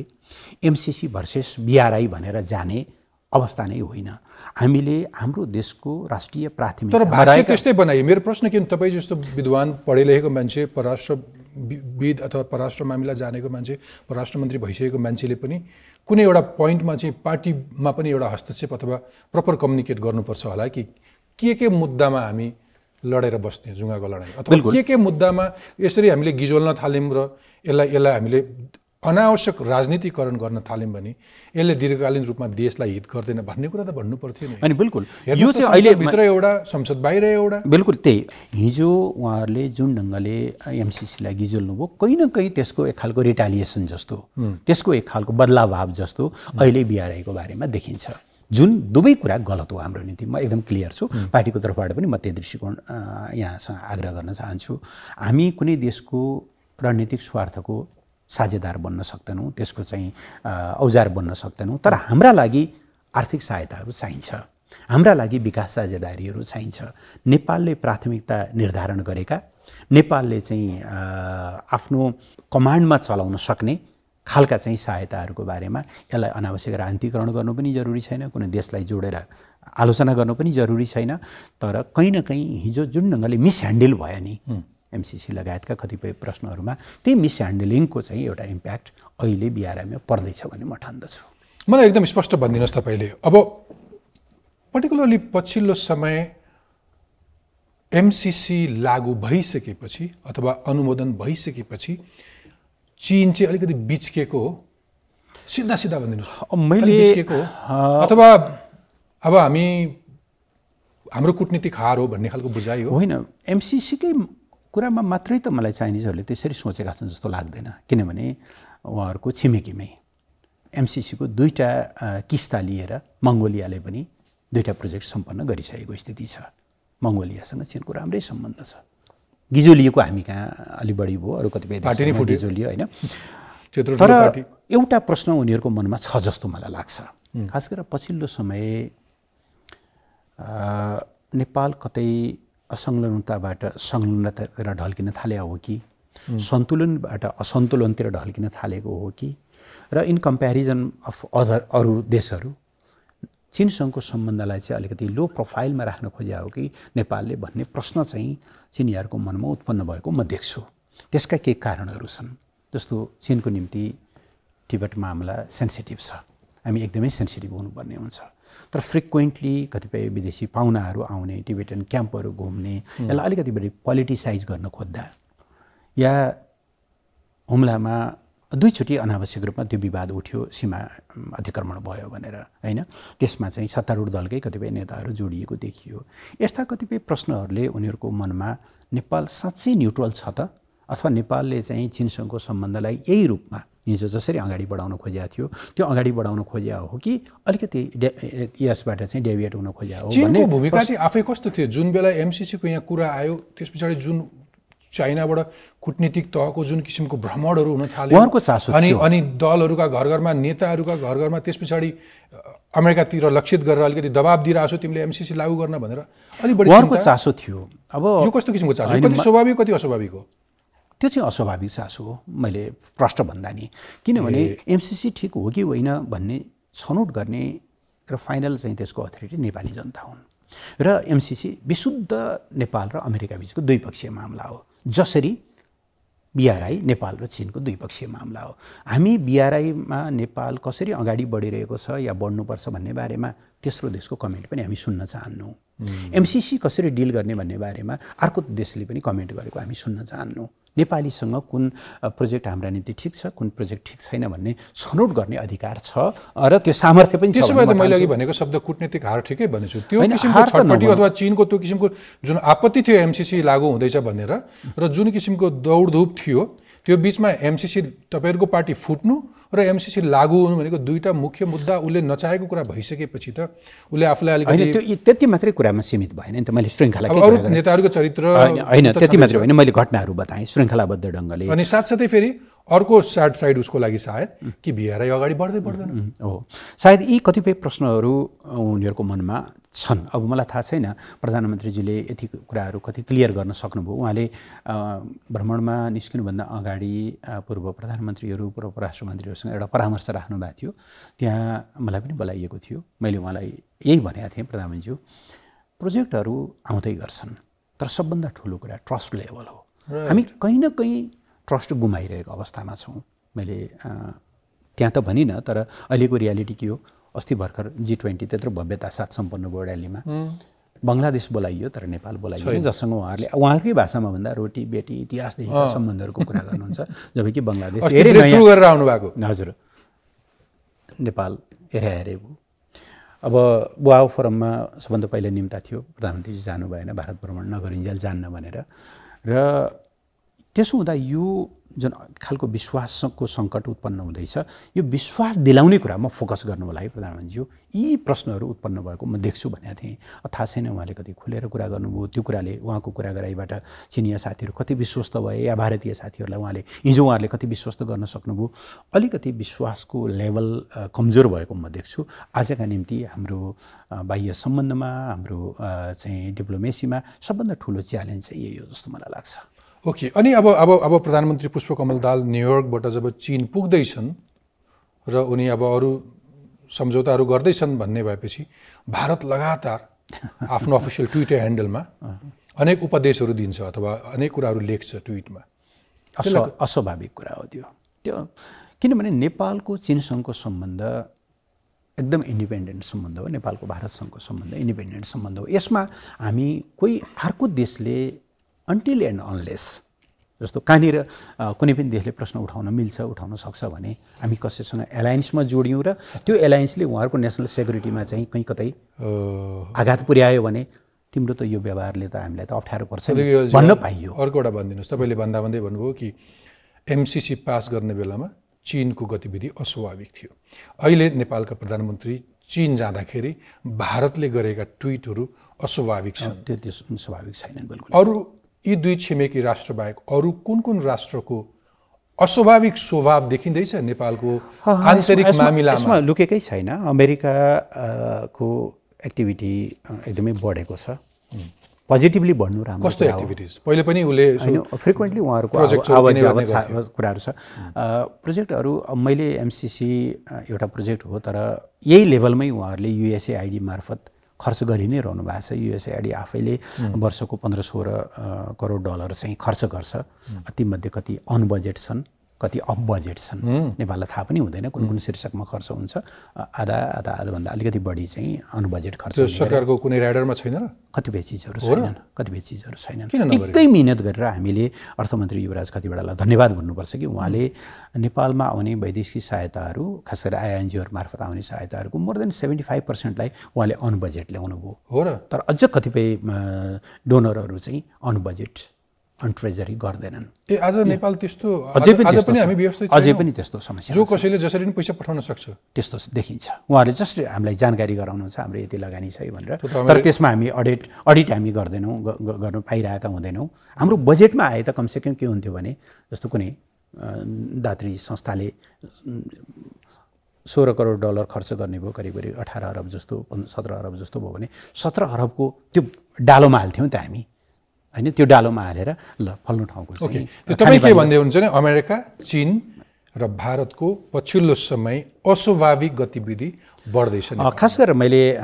एमसीसी भर्सेस बीआरआई भनेर जाने अवस्था नै होइन। हामीले हाम्रो देशको राष्ट्रिय प्राथमिकता तर भाष्य त्यस्तै बनाइयो। मेरो प्रश्न के तपाईँ जस्तो विद्वान पढे लेखेको मान्छे, परराष्ट्रविद अथवा परराष्ट्र मामिला जानेको मान्छे, परराष्ट्र मन्त्री भइसकेको मान्छेले पनि कुनै एउटा पोइन्टमा चाहिँ पार्टीमा पनि एउटा हस्तक्षेप अथवा प्रपर कम्युनिकेट गर्नुपर्छ होला कि के मुद्दामा हामी लडेर बस्ने जुंगाको लडाईँ, अथवा के मुद्दामा यसरी हामीले गिजोल्न थाल्यौँ र यसलाई हामीले अनावश्यक राजनीतिकरण गर्न थाल्यौँ भने यसले दीर्घकालीन रूपमा देशलाई हित गर्दैन भन्ने कुरा त भन्नु पर्थ्यो नि। अनि बिल्कुल यो चाहिँ अहिले भित्र एउटा संसद बाहिर एउटा बिल्कुल त्यही हिजो उहाँहरूले जुन ढङ्गले एमसीसीलाई गिजोल्नुभयो कहीँ न कहीँ त्यसको एक खालको रिटालिएसन जस्तो, त्यसको एक खालको बदलाभाव जस्तो अहिले बीआरआईको बारेमा देखिन्छ, जुन दुवै कुरा गलत हो हाम्रो नीति। म एकदम क्लियर छु, पार्टीको तर्फबाट पनि म त्यो दृष्टिकोण यहाँसँग आग्रह गर्न चाहन्छु। हामी कुनै देशको रणनीतिक स्वार्थको साझेदार बन्न सक्दैनौँ, त्यसको चाहिँ औजार बन्न सक्दैनौँ, तर हाम्रा लागि आर्थिक सहायताहरू चाहिन्छ, हाम्रा लागि विकास साझेदारीहरू चाहिन्छ। नेपालले प्राथमिकता निर्धारण गरेका, नेपालले चाहिँ आफ्नो कमान्डमा चलाउन सक्ने खालका चाहिँ सहायताहरूको बारेमा यसलाई अनावश्यक राजनीतिकरण गर्नु पनि जरुरी छैन, कुनै देशलाई जोडेर आलोचना गर्नु पनि जरुरी छैन। तर कहीँ न कहीँ हिजो जुन ढङ्गले मिसह्यान्डल भयो नि एमसीसी लगायतका कतिपय प्रश्नहरूमा, त्यही मिसह्यान्डलिङको चाहिँ एउटा इम्प्याक्ट अहिले बीआरआईमा पर्दैछ भन्ने म ठान्दछु। मलाई एकदम स्पष्ट भनिदिनुहोस् तपाईँले, अब पर्टिकुलरली पछिल्लो समय एमसीसी लागू भइसकेपछि अथवा अनुमोदन भइसकेपछि चीन चाहिँ अलिकति बिच्केको हो, सिधा भनिदिनुहोस्। मैले बिच्केको हो अथवा अब हाम्रो कुटनीतिक हार हो भन्ने खालको बुझाइ हो? होइन, एमसीसीकै कुरामा मात्रै त मलाई चाइनिजहरूले त्यसरी सोचेका छन् जस्तो लाग्दैन, किनभने उहाँहरूको छिमेकीमै एमसीसीको 2टा किस्ता लिएर मङ्गोलियाले पनि 2टा प्रोजेक्ट सम्पन्न गरिसकेको स्थिति छ। मङ्गोलियासँग चीनको राम्रै सम्बन्ध छ। गिजोलिएको हामी कहाँ अलि बढी भयो, अरू कतिपय गिजोलियो होइन। तर एउटा प्रश्न उनीहरूको मनमा छ जस्तो मलाई लाग्छ, खास गरेर पछिल्लो समय नेपाल कतै असंलग्नताबाट संलग्नतातिर ढल्किन थाले हो कि सन्तुलनबाट असन्तुलनतिर ढल्किन थालेको हो कि, र इन कम्पेरिजन अफ अरू देशहरू चीनसँगको सम्बन्धलाई चाहिँ अलिकति लो प्रोफाइलमा राख्न खोजेको हो कि नेपालले भन्ने प्रश्न चाहिँ चीनीहरूको मनमा उत्पन्न भएको म देख्छु। त्यसका केही कारणहरू छन्, जस्तो चीनको निम्ति टिबेट मामला सेन्सिटिभ छ, हामी एकदमै सेन्सिटिभ हुनुपर्ने हुन्छ। तर फ्रिक्वेन्टली कतिपय विदेशी पाहुनाहरू आउने, टिबेटन क्याम्पहरू घुम्ने, यसलाई अलिकति बढी पोलिटिसाइज गर्न खोज्दा या हुम्लामा 2 चोटि अनावश्यक रूपमा त्यो विवाद उठ्यो, सीमा अतिक्रमण भयो भनेर होइन, त्यसमा चाहिँ सत्तारूढ दलकै कतिपय नेताहरू जोडिएको देखियो। यस्ता कतिपय प्रश्नहरूले उनीहरूको मनमा नेपाल साँच्चै न्युट्रल छ त, अथवा नेपालले चाहिँ चीनसँगको सम्बन्धलाई यही रूपमा हिजो जसरी अगाडि बढाउन खोजेको थियो त्यो अगाडि बढाउन खोजेको हो कि अलिकति यसबाट चाहिँ डेभिएट हुन खोजेको हो? चीनको भूमिका चाहिँ आफै कस्तो थियो? जुन बेला एमसीसीको यहाँ कुरा आयो त्यस पछाडि जुन चाइनाबाट कुटनीतिक तहको जुन किसिमको भ्रमणहरू हुन थाल्यो, उहाँको चासो थियो, अनि दलहरूका घर-घरमा, नेताहरूका घर-घरमा त्यस पछाडि अमेरिकातिर लक्षित गरेर अलिकति दबाब दिइरहेको छ तिमीले एमसीसी लागू गर्न भनेर अलि बढी उहाँको चासो थियो। अब यो कस्तो किसिमको चासो, कति स्वाभाविक कति अस्वाभाविक हो? त्यो चाहिँ अस्वाभाविक चासो हो मैले प्रश्न भन्दा नि, किनभने एमसीसी ठिक हो कि होइन भन्ने छनौट गर्ने र फाइनल चाहिँ त्यसको अथोरिटी नेपाली जनता हुन्, र एमसीसी विशुद्ध नेपाल र अमेरिका बिचको द्विपक्षीय मामला हो, जसरी बीआरआई नेपाल र चीनको द्विपक्षीय मामला हो। हामी बीआरआईमा नेपाल कसरी अगाडि बढिरहेको छ या बढ्नुपर्छ भन्ने बारेमा तेस्रो देशको कमेन्ट पनि हामी सुन्न चाहन्नौँ। एमसीसी कसरी डिल गर्ने भन्ने बारेमा अर्को देशले पनि कमेन्ट गरेको हामी सुन्न चाहन्नौँ। नेपालीसँग कुन प्रोजेक्ट हाम्रा निम्ति ठिक छ, कुन प्रोजेक्ट ठिक छैन भन्ने छनौट गर्ने अधिकार छ र त्यो सामर्थ्य पनि छ। त्यसो भए त मैले अघि भनेको शब्द कुटनीतिक हार ठिकै भनेछु। त्यो किसिमको छटपटी अथवा चीनको त्यो किसिमको जुन आपत्ति थियो एमसीसी लागू हुँदैछ भनेर र जुन किसिमको दौडधुप थियो त्यो बीचमा एमसीसी तपाईहरुको पार्टी फुट्नु र र एमसीसी लागू हुनु भनेको दुईटा मुख्य मुद्दा उसले नचाहेको कुरा भइसकेपछि त उसले आफूलाई अलिकति त्यति मात्रै कुरामा सीमित भएन नि त। मैले श्रृङ्खला अरू नेताहरूको चरित्र होइन त्यति मात्रै होइन, मैले घटनाहरू बताएँ श्रृङ्खलाबद्ध ढङ्गले। अनि साथसाथै फेरि अर्को साइड उसको लागि सायद कि बिहारै अगाडि बढ्दै बढ्दैन हो, सायद यी कतिपय प्रश्नहरू उनीहरूको मनमा छन्। अब मलाई थाहा छैन प्रधानमन्त्रीजीले यति कुराहरू कति क्लियर गर्न सक्नुभयो। उहाँले भ्रमणमा निस्किनुभन्दा अगाडि पूर्व प्रधानमन्त्रीहरू पूर्व परराष्ट्र मन्त्रीहरूसँग एउटा परामर्श राख्नु भएको थियो, त्यहाँ मलाई पनि बोलाइएको थियो। मैले उहाँलाई यही भनेको थिएँ, प्रधानमन्त्रीज्यू प्रोजेक्टहरू आउँदै गर्छन् तर सबभन्दा ठुलो कुरा ट्रस्ट लेभल हो। हामी कहीँ न कहीँ ट्रस्ट गुमाइरहेको अवस्थामा छौँ। मैले त्यहाँ त भनिनँ, तर अहिलेको रियालिटी के हो, अस्ति भर्खर G20 त्यत्रो भव्यता साथ सम्पन्न भयो र्यालीमा। बङ्गलादेश बोलाइयो तर नेपाल बोलाइयो, जससँग उहाँहरूले उहाँहरूकै भाषामा भन्दा रोटी बेटी इतिहासदेखिका सम्बन्धहरूको कुरा गर्नुहुन्छ, जबकि बङ्गलादेश धेरै नयाँ गरेर आउनु भएको। हजुर, नेपाल हेरे भयो। अब बुआओ फोरममा सबभन्दा पहिला निम्ता थियो, प्रधानमन्त्रीजी जानु भएन, भारत भ्रमण नगरिन्जेल जान्न भनेर। र त्यसो हुँदा यो जुन खालको विश्वासको सङ्कट उत्पन्न हुँदैछ, यो विश्वास दिलाउने कुरामा फोकस गर्नुको लागि प्रधानमन्त्रीज्यू यी प्रश्नहरू उत्पन्न भएको म देख्छु भनेको थिएँ। थाहा छैन उहाँले कति खुलेर कुरा गर्नुभयो, त्यो कुराले उहाँको कुरा गराइबाट चिनिया साथीहरू कति विश्वस्त भए या भारतीय साथीहरूलाई उहाँले उहाँहरूले कति विश्वस्त गर्न सक्नुभयो। अलिकति विश्वासको लेभल कमजोर भएको म देख्छु। आजका निम्ति हाम्रो बाह्य सम्बन्धमा, हाम्रो चाहिँ डिप्लोमेसीमा सबभन्दा ठुलो च्यालेन्ज चाहिँ यही हो जस्तो मलाई लाग्छ। ओके, अनि अब प्रधानमन्त्री पुष्पकमल दाहाल न्युयोर्कबाट जब चीन पुग्दैछन् र उनी अब अरू सम्झौताहरू गर्दैछन् भन्ने भएपछि भारत लगातार आफ्नो अफिसियल ट्विटर ह्यान्डलमा अनेक उपदेशहरू दिन्छ अथवा अनेक कुराहरू लेख्छ ट्विटमा। अस्वाभाविक कुरा हो त्यो, किनभने नेपालको चीनसँगको सम्बन्ध एकदम इन्डिपेन्डेन्ट सम्बन्ध हो। नेपालको भारतसँगको सम्बन्ध इन्डिपेन्डेन्ट सम्बन्ध हो। यसमा हामी कोही अर्को देशले अन्टिल एन्ड अनलेस, जस्तो कहाँनिर कुनै पनि देशले प्रश्न उठाउन सक्छ भने हामी कसैसँग एलायन्समा जोडियौँ र त्यो एलायन्सले उहाँहरूको नेसनल सेक्युरिटीमा चाहिँ कहीँ कतै आघात पुर्यायो भने तिम्रो त यो व्यवहारले त हामीलाई त अप्ठ्यारो पर्छ भन्न पाइयो। अर्को एउटा भनिदिनुहोस्, तपाईँले भन्दै भन्नुभयो कि एमसीसी पास गर्ने बेलामा चीनको गतिविधि अस्वाभाविक थियो। अहिले नेपालका प्रधानमन्त्री चीन जाँदाखेरि भारतले गरेका ट्विटहरू अस्वाभाविक छन्। त्यो स्वाभाविक छैनन् बिल्कुल। अरू यी दुई छिमेकी राष्ट्र बाहेक अरू कुन राष्ट्रको अस्वाभाविक स्वभाव देखिँदैछ नेपालको आन्तरिक मामिलामा? यसमा लुकेकै छैन। अमेरिकाको एक्टिभिटी एकदमै बढेको छ, पोजिटिभली बढ्नु राम्रो। कस्तो एक्टिभिटिज? पहिले पनि उसले फ्रिक्वेन्टली उहाँहरूको आवाज कुराहरू छ। प्रोजेक्टहरू मैले एमसीसी एउटा प्रोजेक्ट हो, तर यही लेभलमै उहाँहरूले युएसएआइडी मार्फत खर्च गरि नै रहनु भएको छ। युएसएआइडी आफैले वर्षको 15-16 करोड डलर चाहिँ खर्च गर्छ। तीमध्ये कति अन बजेट छन्, कति अफ बजेट छन्, नेपाललाई थाहा पनि हुँदैन कुन शीर्षकमा खर्च हुन्छ। आधाभन्दा अलिकति बढी चाहिँ अन बजेट खर्च सरकारको कुनै राइडरमा छैन र कतिपय चिजहरू छैनन्। निकै मिहिनेत गरेर हामीले अर्थमन्त्री युवराज खतिवडालाई धन्यवाद भन्नुपर्छ कि उहाँले नेपालमा आउने वैदेशिक सहायताहरू, खास गरी आइएनजिओहरू मार्फत आउने सहायताहरूको मोर देन 75%लाई उहाँले अन बजेट ल्याउनु भयो हो र। तर अझ कतिपय डोनरहरू चाहिँ अन बजेट अन ट्रेजरी गर्दैनन्। आज नेपाल त्यस्तो अझै पनि त्यस्तो समस्या, जो कसैले जसरी पनि पैसा पठाउन सक्छ त्यस्तो देखिन्छ। उहाँहरूले जस्ट हामीलाई जानकारी गराउनुहुन्छ हाम्रो यति लगानी छ भनेर, तर त्यसमा हामी अडिट हामी गर्दैनौँ, गर्न पाइरहेका हुँदैनौँ। हाम्रो बजेटमा आए त कमसेकम के हुन्थ्यो भने जस्तो कुनै दात्री संस्थाले 16 करोड डलर खर्च गर्ने भयो, करिब 18 अरब जस्तो 17 अरब जस्तो भयो भने 17 अरबको त्यो डालोमा हाल्थ्यौँ त हामी, होइन? त्यो डालोमा हालेर ल फल्नु ठाउँको चाहिँ। तपाईँ के भन्दै हुनुहुन्छ भने अमेरिका, चीन र भारतको पछिल्लो समय अस्वाभाविक गतिविधि बढ्दैछ। खास गरेर मैले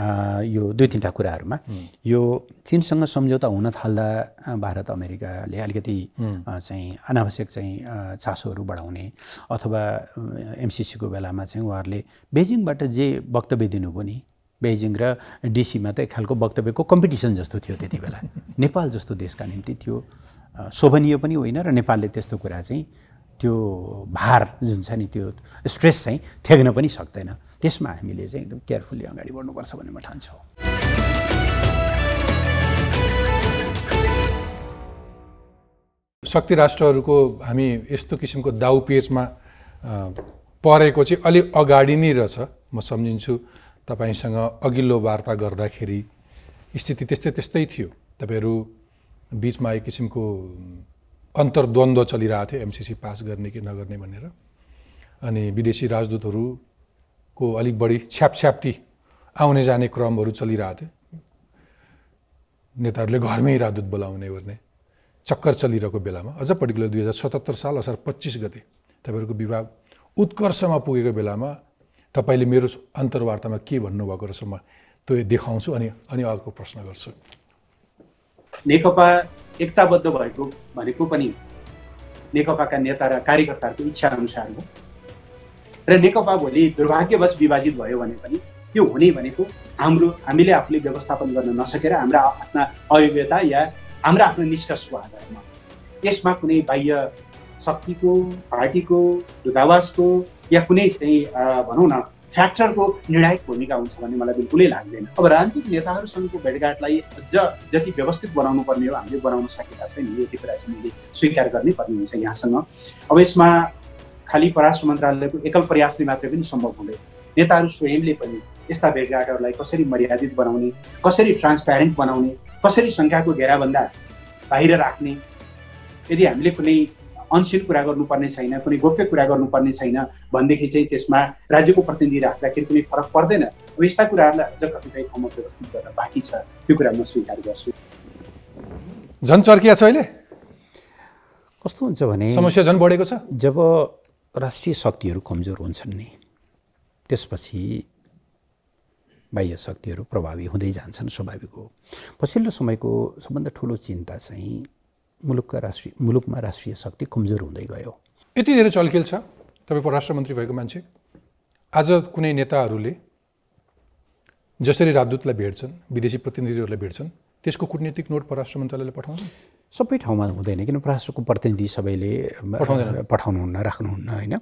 यो 2-3टा कुराहरूमा यो चीनसँग सम्झौता हुन थाल्दा भारत अमेरिकाले अलिकति चाहिँ अनावश्यक चाहिँ चासोहरू बढाउने अथवा एमसीसीको बेलामा चाहिँ उहाँहरूले बेजिङबाट जे वक्तव्य दिनुभयो नि, बेजिङ र डिसीमा त एक खालको वक्तव्यको कम्पिटिसन जस्तो थियो त्यति बेला। नेपाल जस्तो देशका निम्ति त्यो शोभनीय पनि होइन र नेपालले त्यस्तो कुरा चाहिँ त्यो भार जुन छ नि त्यो स्ट्रेस चाहिँ थ्याक्न पनि सक्दैन। त्यसमा हामीले चाहिँ एकदम केयरफुल्ली अगाडि बढ्नुपर्छ भन्ने म ठान्छु। शक्ति राष्ट्रहरूको हामी यस्तो किसिमको दाउ पेचमा परेको चाहिँ अलि अगाडि नै रहेछ। म सम्झिन्छु तपाईसँग अघिल्लो वार्ता गर्दाखेरि स्थिति त्यस्तै थियो। तपाईहरू बीचमा एक किसिमको अन्तर्द्वन्द्व चलिरहेको थियो एमसीसी पास गर्ने कि नगर्ने भनेर। अनि विदेशी राजदूतहरूको अलिक बढी छ्यापछ्याप्ती आउने जाने क्रमहरू चलिरहेको थियो। नेताहरूले घरमै राजदूत बोलाउने गर्ने चक्कर चलिरहेको बेलामा, अझ पर्टिकुलर 2077 साल असार 25 गते तपाईहरूको विवाह उत्कर्षमा पुगेको बेलामा तपाईले मेरो अन्तर्वार्तामा के भन्नुभएको रहेछ म त्यो देखाउँछु अनि अर्को प्रश्न गर्छु। नेकपा एकताबद्ध भएको भनेको पनि नेकपाका नेता र कार्यकर्ताहरूको इच्छा अनुसार हो र नेकपा भोलि दुर्भाग्यवश विभाजित भयो भने पनि त्यो हुने भनेको हामीले आफूले व्यवस्थापन गर्न नसकेर हाम्रा आफ्ना अयोग्यता या हाम्रा आफ्नो निष्कर्षको आधारमा यसमा कुनै बाह्य शक्तिको, पार्टीको, दूतावासको या कुनै चाहिँ भनौँ न फ्याक्टरको निर्णायक भूमिका हुन्छ भन्ने मलाई बिल्कुलै लाग्दैन। अब राजनीतिक नेताहरूसँगको भेटघाटलाई अझ जति व्यवस्थित बनाउनु पर्ने हो हामीले बनाउन सकेका छैन, यति कुरा चाहिँ मैले स्वीकार गर्नै पर्ने हुन्छ यहाँसँग। अब यसमा खालि परराष्ट्र मन्त्रालयको एकल प्रयासले मात्रै पनि सम्भव हुँदैन। नेताहरू स्वयंले पनि यस्ता भेटघाटहरूलाई कसरी मर्यादित बनाउने, कसरी ट्रान्सप्यारेन्ट बनाउने, कसरी सङ्ख्याको घेराभन्दा बाहिर राख्ने, यदि हामीले कुनै अनसिल कुरा गर्नुपर्ने छैन, कुनै गोप्य कुरा गर्नुपर्ने छैन भनेदेखि चाहिँ त्यसमा राज्यको प्रतिनिधि राख्दाखेरि कुनै फरक पर्दैन। अब यस्ता कुराहरूलाई अझ कतिपय ठाउँमा व्यवस्थित गर्न बाँकी छ, त्यो कुरा म स्वीकार गर्छु। झन् चर्किया छ अहिले। कस्तो हुन्छ भने समस्या झन् बढेको छ। जब राष्ट्रिय शक्तिहरू कमजोर हुन्छन् नि त्यसपछि बाह्य शक्तिहरू प्रभावी हुँदै जान्छन्, स्वाभाविक हो। पछिल्लो समयको सबभन्दा ठुलो चिन्ता चाहिँ मुलुकमा राष्ट्रिय शक्ति कमजोर हुँदै गयो। यति धेरै चलखेल छ। तपाईँ परराष्ट्र मन्त्री भएको मान्छे, आज कुनै नेताहरूले जसरी राजदूतलाई भेट्छन्, विदेशी प्रतिनिधिहरूलाई भेट्छन्, त्यसको कूटनीतिक नोट परराष्ट्र मन्त्रालयले पठाउँदैन। सबै ठाउँमा हुँदैन, किन परराष्ट्रको प्रतिनिधि सबैले पठाउनुहुन्न, राख्नुहुन्न होइन।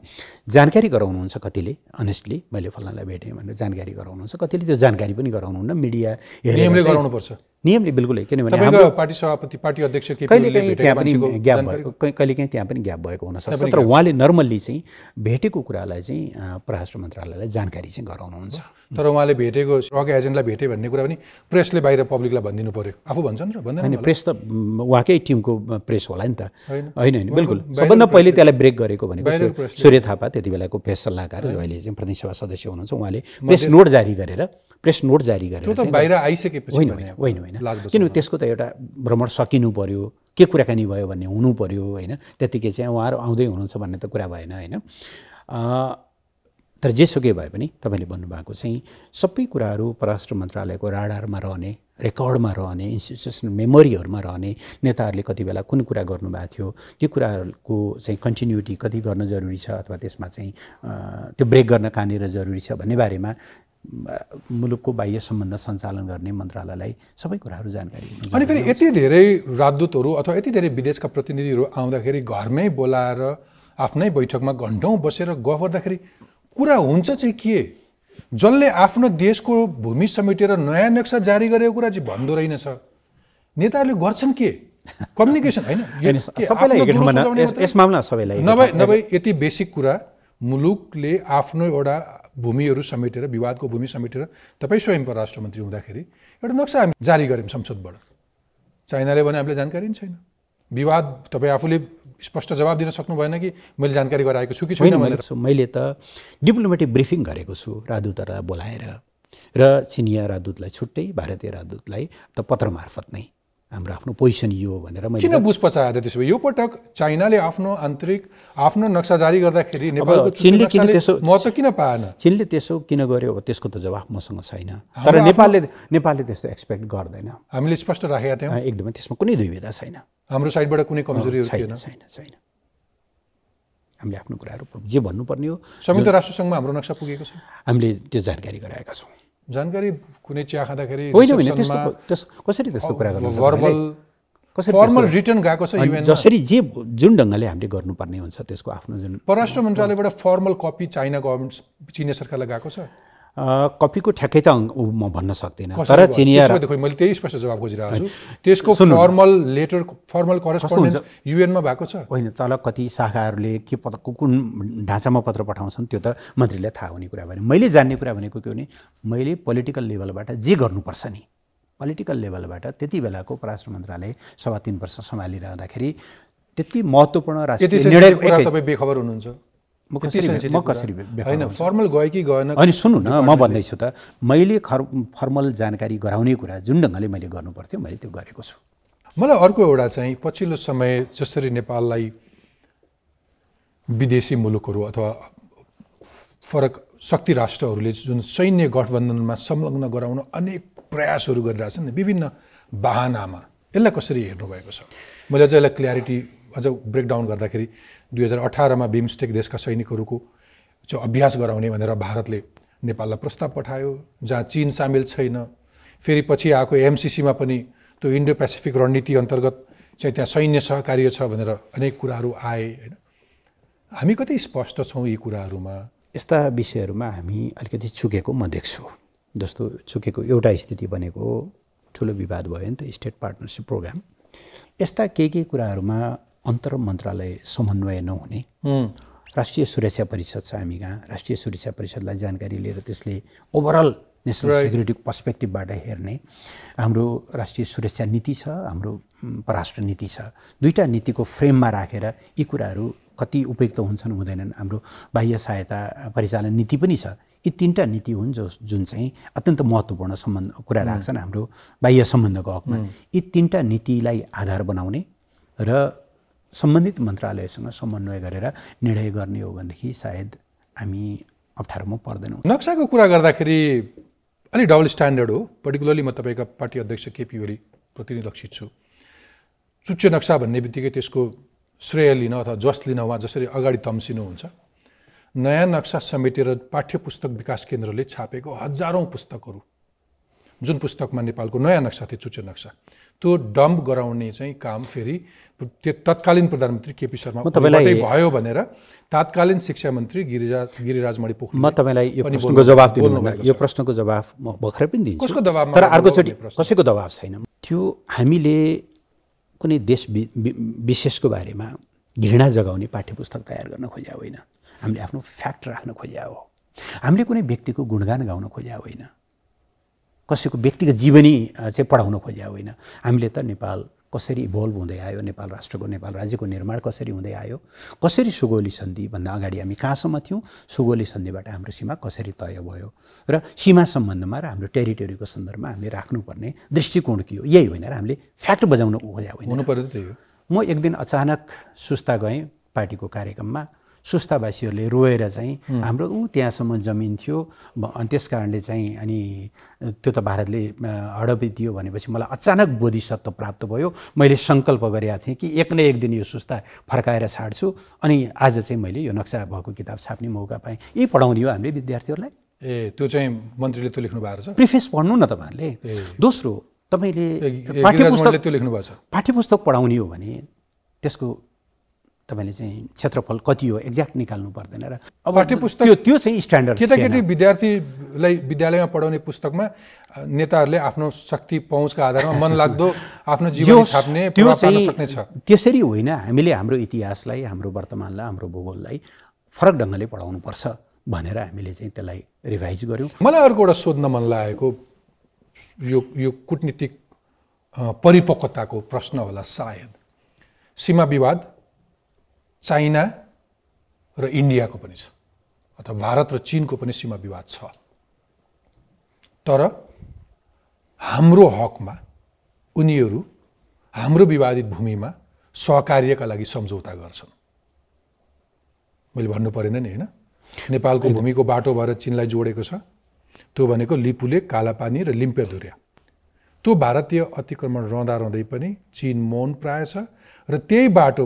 जानकारी गराउनुहुन्छ कतिले, अनेस्टली मैले फलानालाई भेटेँ भनेर जानकारी गराउनुहुन्छ, कतिले त्यो जानकारी पनि गराउनुहुन्न। मिडिया नियमले गराउनुपर्छ, नियमले बिल्कुलै, किनभने हाम्रो पार्टी सभापति, पार्टी अध्यक्ष कहिलेकाहीँ त्यहाँ पनि ग्याप भएको, कहिलेकाहीँ त्यहाँ पनि ग्याप भएको हुनसक्छ। तर उहाँले नर्मल्ली चाहिँ भेटेको कुरालाई चाहिँ परराष्ट्र मन्त्रालयलाई जानकारी चाहिँ गराउनुहुन्छ। तर उहाँले भेटेको रक एजेन्टलाई भेटे भन्ने कुरा पनि प्रेसले बाहिर पब्लिकलाई भनिदिनु पर्यो। आफू भन्छन् र भन्दैन? होइन, प्रेस त उहाँकै टिमको प्रेस होला नि त। होइन बिल्कुल, सबभन्दा पहिले त्यसलाई ब्रेक गरेको भनेको सूर्य थापा, त्यति बेलाको प्रेस सल्लाहकार, अहिले चाहिँ प्रतिनिधि सभा सदस्य हुनुहुन्छ। उहाँले प्रेस नोट जारी गरेर बाहिर आइसकेपछि होइन, किनभने त्यसको त एउटा भ्रमण सकिनु पर्यो, के कुराकानी भयो भन्ने हुनु पर्यो होइन। त्यतिकै चाहिँ उहाँहरू आउँदै हुनुहुन्छ भन्ने त कुरा भएन होइन। तर जेसुकै भए पनि तपाईँले भन्नुभएको चाहिँ सबै कुराहरू परराष्ट्र मन्त्रालयको राडारमा रहने, रेकर्डमा रहने, इन्स्टिट्युसनल मेमोरीहरूमा रहने, नेताहरूले कति बेला कुन कुरा गर्नुभएको थियो, त्यो कुराहरूको चाहिँ कन्टिन्युटी कति गर्न जरुरी छ अथवा त्यसमा चाहिँ त्यो ब्रेक गर्न कहाँनिर जरुरी छ भन्ने बारेमा मुलुकको बाह्य सम्बन्ध सञ्चालन गर्ने मन्त्रालयलाई सबै कुराहरू जानकारी। अनि फेरि यति धेरै राजदूतहरू अथवा यति धेरै विदेशका प्रतिनिधिहरू आउँदाखेरि घरमै बोलाएर आफ्नै बैठकमा घन्टौँ बसेर गफ गर्दाखेरि कुरा हुन्छ चाहिँ के? जसले आफ्नो देशको भूमि समेटेर नयाँ नक्सा जारी गरेको कुरा चाहिँ भन्दो रहेनछ। नेताहरूले गर्छन् के? कम्युनिकेसन होइन, नभए यति बेसिक कुरा मुलुकले आफ्नो एउटा भूमिहरू समेटेर, विवादको भूमि समेटेर तपाईँ स्वयं परराष्ट्र मन्त्री हुँदाखेरि एउटा नक्सा हामी जारी गऱ्यौँ संसदबाट। चाइनाले भने हामीले जानकारी पनि छैन। विवाद तपाईँ आफूले स्पष्ट जवाब दिन सक्नु भएन कि मैले जानकारी गराएको छु कि छैन भनेर। मैले त डिप्लोमेटिक ब्रिफिङ गरेको छु राजदूतहरूलाई बोलाएर, र चिनिया राजदूतलाई छुट्टै, भारतीय राजदूतलाई त पत्र मार्फत नै हाम्रो आफ्नो पोजिसन यो भनेर मैले। किन बुझ पचायो त त्यसो भए? यो पटक चाइनाले आफ्नो नक्सा जारी गर्दाखेरि नेपालको चीनले किन त्यसो महत्त्व किन पाएन? चीनले त्यसो किन गर्यो त्यसको त जवाफ मसँग छैन। तर नेपालले त्यस्तो एक्सपेक्ट गर्दैन। हामीले स्पष्ट राखेका थियौँ एकदमै, त्यसमा कुनै दुविधा छैन। हाम्रो साइडबाट कुनै कमजोरीहरू थिएन। छैन। हामीले आफ्नो कुराहरू जे भन्नुपर्ने हो। संयुक्त राष्ट्रसङ्घमा हाम्रो नक्सा पुगेको छ, हामीले त्यो जानकारी गराएका छौँ। जानकारी कुनै चिया खाँदाखेरि होइन, कसरी त्यस्तो कुरा गर्नु? फर्मल रिटर्न गएको छ युएन। जसरी जुन ढङ्गले हामीले गर्नुपर्ने हुन्छ त्यसको आफ्नो जुन परराष्ट्र मन्त्रालयबाट फर्मल कपी चाइना गभर्मेन्ट, चिनिया सरकारलाई गएको छ। कपीको ठ्याक्कै त म भन्न सक्दिनँ, तर चिनिया मैले त्यही स्पष्ट जवाब खोजिरहेको छु। त्यसको फर्मल करेस्पोन्डेन्स युएनमा भएको छ होइन? तल कति शाखाहरूले के कुन ढाँचामा पत्र पठाउँछन् त्यो त मन्त्रीलाई थाहा हुने कुरा भने। मैले जान्ने कुरा भनेको के भने, मैले पोलिटिकल लेभलबाट जे गर्नुपर्छ नि, पोलिटिकल लेभलबाट त्यति बेलाको परराष्ट्र मन्त्रालय 3.5 वर्ष सम्हालिरहँदाखेरि त्यति महत्त्वपूर्ण राष्ट्रिय निर्णय तपाईँ बेखबर हुनुहुन्छ? म कसरी होइन, फर्मल गयो कि गएन? अनि सुन्नु न, म भन्दैछु त, मैले फर्मल जानकारी गराउने कुरा जुन ढङ्गले मैले गर्नुपर्थ्यो मैले त्यो गरेको छु। मलाई अर्को एउटा चाहिँ पछिल्लो समय जसरी नेपाललाई विदेशी मुलुकहरू अथवा फरक शक्ति राष्ट्रहरूले जुन सैन्य गठबन्धनमा संलग्न गराउन अनेक प्रयासहरू गरिरहेछन् नि विभिन्न बहानामा, यसलाई कसरी हेर्नुभएको छ? मैले अझ यसलाई क्ल्यारिटी अझ ब्रेकडाउन गर्दाखेरि 2018मा बिमस्टेक देशका सैनिकहरूको चाहिँ अभ्यास गराउने भनेर भारतले नेपाललाई प्रस्ताव पठायो, जहाँ चीन सामेल छैन। फेरि पछि आएको एमसिसीमा पनि त्यो इन्डो पेसिफिक रणनीति अन्तर्गत चाहिँ त्यहाँ सैन्य सहकार्य छ भनेर अनेक कुराहरू आए होइन। हामी कति स्पष्ट छौँ यी कुराहरूमा? यस्ता विषयहरूमा हामी अलिकति चुकेको म देख्छु। जस्तो चुकेको एउटा स्थिति भनेको ठुलो विवाद भयो नि त, स्टेट पार्टनरसिप प्रोग्राम। यस्ता केही कुराहरूमा अन्तर मन्त्रालय समन्वय नहुने, राष्ट्रिय सुरक्षा परिषद छ हामी कहाँ, राष्ट्रिय सुरक्षा परिषदलाई जानकारी लिएर त्यसले ओभरअल नेसनल सेक्युरिटीको पर्सपेक्टिभबाट हेर्ने, हाम्रो राष्ट्रिय सुरक्षा नीति छ, हाम्रो परराष्ट्र नीति छ, दुईटा नीतिको फ्रेममा राखेर यी कुराहरू कति उपयुक्त हुन्छन् हुँदैनन्, हाम्रो बाह्य सहायता परिचालन नीति पनि छ। यी तीनटा नीति हुन् जुन चाहिँ अत्यन्त महत्त्वपूर्ण कुरा राख्छन् हाम्रो बाह्य सम्बन्धको हकमा। यी तीनटा नीतिलाई आधार बनाउने र सम्बन्धित मन्त्रालयसँग समन्वय गरेर निर्णय गर्ने हो भनेदेखि सायद हामी अप्ठ्यारोमा पर्दैनौँ। नक्साको कुरा गर्दाखेरि अलि डबल स्ट्यान्डर्ड हो। पर्टिकुलरली म तपाईँका पार्टी अध्यक्ष केपी ओलीप्रति नै लक्षित छु। चुच्चे नक्सा भन्ने बित्तिकै त्यसको श्रेय लिन अथवा जस लिन उहाँ जसरी अगाडि तम्सिनुहुन्छ, नयाँ नक्सा समेटेर पाठ्य पुस्तक विकास केन्द्रले छापेको हजारौँ पुस्तकहरू, जुन पुस्तकमा नेपालको नयाँ नक्सा थियो चुच्चे नक्सा, त्यो डम्प गराउने चाहिँ काम फेरि तत्कालीन प्रधानमन्त्री केपी शर्माबाटै भयो भनेर तत्कालीन शिक्षा मन्त्री गिरिराजमणि पोखरेल। म तपाईँलाई यो प्रश्नको जवाफ दिनुभन्दा यो प्रश्नको जवाफ म भर्खरै पनि दिन्छु। कसको दबाबमा? तर अर्कोचोटि कसैको दबाब छैन। त्यो हामीले कुनै देश विशेषको बारेमा घृणा जगाउने पाठ्यपुस्तक तयार गर्न खोज्या होइन, हामीले आफ्नो फ्याक्ट राख्न खोज्या हो। हामीले कुनै व्यक्तिको गुणगान गाउन खोज्या होइन, कसैको व्यक्तिगत जीवनी चाहिँ पढाउन खोज्या होइन। हामीले त नेपाल कसरी इभल्भ हुँदै आयो, नेपाल राष्ट्रको, नेपाल राज्यको निर्माण कसरी हुँदै आयो, कसरी सुगौली सन्धिभन्दा अगाडि हामी कहाँसम्म थियौँ, सुगौली सन्धिबाट हाम्रो सीमा कसरी तय भयो र सीमा सम्बन्धमा र हाम्रो टेरिटोरीको सन्दर्भमा हामीले राख्नुपर्ने दृष्टिकोण के हो, यही होइन र हामीले फ्याक्ट बजाउन खोज्या होइन। म एक दिन अचानक सुस्ता गएँ पार्टीको कार्यक्रममा, सुस्तावासीहरूले रोएर चाहिँ हाम्रो त्यहाँसम्म जमिन थियो अनि त्यस कारणले चाहिँ अनि त्यो त भारतले हडपी दियो भनेपछि मलाई अचानक बोधिसत्व प्राप्त भयो। मैले सङ्कल्प गरेका थिएँ कि एक न एक दिन यो सुस्ता फर्काएर छाड्छु, अनि आज चाहिँ मैले यो नक्सा भएको किताब छाप्ने मौका पाएँ। यही पढाउने हो हामीले विद्यार्थीहरूलाई। त्यो चाहिँ मन्त्रीले त्यो लेख्नु भएको छ, प्रिफेस पढ्नु न तपाईँहरूले। दोस्रो, तपाईँले पाठ्यपुस्तक पढाउने हो भने त्यसको तपाईँले चाहिँ क्षेत्रफल कति हो एक्ज्याक्ट निकाल्नु पर्दैन र अब पाठ्यपुस्तक त्यो चाहिँ स्ट्यान्डर्ड। केटाकेटी विद्यार्थीलाई विद्यालयमा पढाउने पुस्तकमा नेताहरूले आफ्नो शक्ति पहुँचका आधारमा मनलाग्दो आफ्नो जीवन छाप्ने त्यो चाहिँ सक्ने छ। त्यसरी होइन, हामीले हाम्रो इतिहासलाई, हाम्रो वर्तमानलाई, हाम्रो भूगोललाई फरक ढङ्गले पढाउनुपर्छ भनेर हामीले चाहिँ त्यसलाई रिभाइज गर्यौँ। मलाई अर्को एउटा सोध्न मन लागेको यो कूटनीतिक परिपक्वताको प्रश्न होला सायद। सीमा विवाद चाइना र इन्डियाको पनि छ, अथवा भारत र चीनको पनि सीमा विवाद छ, तर हाम्रो हकमा उनीहरू हाम्रो विवादित भूमिमा सहकार्यका लागि सम्झौता गर्छन्। मैले भन्नु परेन नि होइन? नेपालको भूमिको बाटो भएर चीनलाई जोडेको छ, त्यो भनेको लिपुलेक, कालापानी र लिम्पेदुर्या। त्यो भारतीय अतिक्रमण रहँदै पनि चीन मौन प्राय छ र त्यही बाटो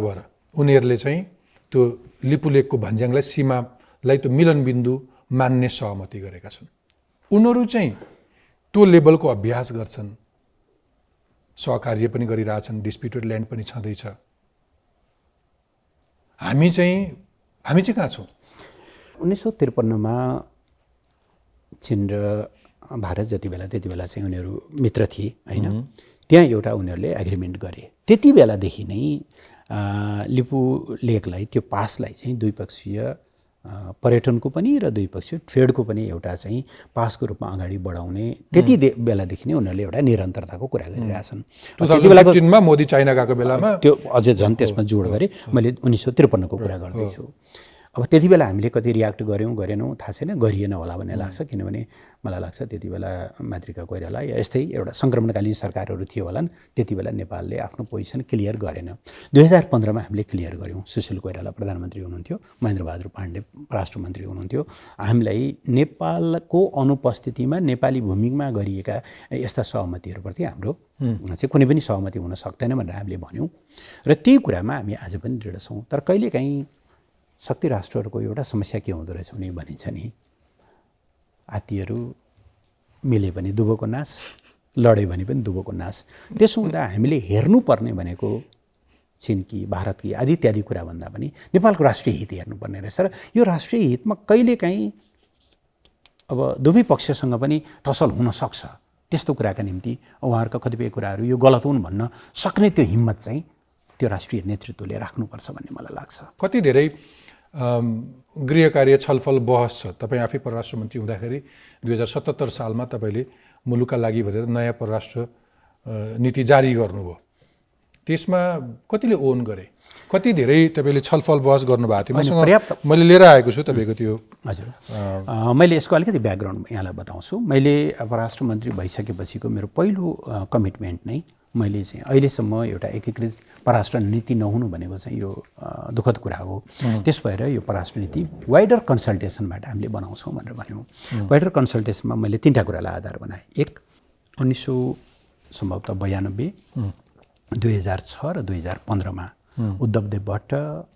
भएर उनीहरूले चाहिँ त्यो लिपुलेकको भन्ज्याङलाई, सीमालाई त्यो मिलनबिन्दु मान्ने सहमति गरेका छन्। उनीहरू चाहिँ त्यो लेभलको अभ्यास गर्छन्, सहकार्य पनि गरिरहेछन्, डिस्प्युटेड ल्यान्ड पनि छँदैछ। हामी चाहिँ कहाँ छौँ? 1953मा चीन र भारत त्यति बेला चाहिँ उनीहरू मित्र थिए हैन। त्यहाँ एउटा उनीहरूले एग्रिमेन्ट गरे। त्यति बेलादेखि नै लिपु लेकलाई त्यो पासलाई चाहिँ द्विपक्षीय पर्यटनको पनि र द्विपक्षीय ट्रेडको पनि एउटा चाहिँ पासको रूपमा अगाडि बढाउने त्यति बेलादेखि नै उनीहरूले एउटा निरन्तरताको कुरा गरिरहेछन्। त्यति बेलाको दिनमा मोदी चाइना गएको बेलामा त्यो अझै झन् त्यसमा जोड गरे। मैले 1953 को कुरा गर्दैछु। अब त्यति बेला हामीले कति रियाक्ट गरेनौँ थाहा छैन, गरिएन होला भन्ने लाग्छ। किनभने मलाई लाग्छ त्यति बेला मातृका कोइराला या यस्तै एउटा सङ्क्रमणकालीन सरकारहरू थियो होलान्। त्यति बेला नेपालले आफ्नो पोजिसन क्लियर गरेन। 2015मा हामीले क्लियर गऱ्यौँ। सुशील कोइराला प्रधानमन्त्री हुनुहुन्थ्यो, महेन्द्र बहादुर पाण्डे परराष्ट्र मन्त्री हुनुहुन्थ्यो। हामीलाई नेपालको अनुपस्थितिमा नेपाली भूमिमा गरिएका यस्ता सहमतिहरूप्रति हाम्रो चाहिँ कुनै पनि सहमति हुन सक्दैन भनेर हामीले भन्यौँ र त्यही कुरामा हामी आज पनि दृढ छौँ। तर कहिलेकाहीँ शक्ति राष्ट्रहरूको एउटा समस्या के हुँदो रहेछ भने भनिन्छ नि, हात्तीहरू मिले पनि दुबोको नाश, लडे भने पनि दुबोको नाश। त्यसो हुँदा हामीले हेर्नुपर्ने भनेको चीनकी भारतकी आदि इत्यादि कुरा भन्दा पनि नेपालको राष्ट्रिय हित हेर्नुपर्ने रहेछ। र यो राष्ट्रिय हितमा कहिलेकाहीँ अब दुवै पक्षसँग पनि टसल हुन सक्छ। त्यस्तो कुराका निम्ति उहाँहरूका कतिपय कुराहरू यो गलत हुन् भन्न सक्ने त्यो हिम्मत चाहिँ त्यो राष्ट्रिय नेतृत्वले राख्नुपर्छ भन्ने मलाई लाग्छ। कति धेरै गृह कार्य छलफल बहस छ। तपाईँ आफै परराष्ट्र मन्त्री हुँदाखेरि 2077 सालमा तपाईँले मुलुकका लागि भनेर नयाँ परराष्ट्र नीति जारी गर्नुभयो। त्यसमा कतिले ओन गरे, कति धेरै तपाईँले छलफल बहस गर्नुभएको थियो? मसँग पर्याप्त मैले लिएर आएको छु तपाईँको त्यो। हजुर, मैले यसको अलिकति ब्याकग्राउन्ड यहाँलाई बताउँछु। मैले परराष्ट्र मन्त्री भइसकेपछिको मेरो पहिलो कमिटमेन्ट नै मैले चाहिँ अहिलेसम्म एउटा एकीकृत परराष्ट्र नीति नहुनु भनेको चाहिँ यो दुःखद कुरा हो। त्यस भएर यो परराष्ट्र नीति वाइडर कन्सल्टेसनबाट हामीले बनाउँछौँ भनेर भन्यौँ। वाइडर कन्सल्टेसनमा मैले 3टा कुरालाई आधार बनाएँ। एक, 1992, 2006 र 2015मा उद्धव देव भट्ट,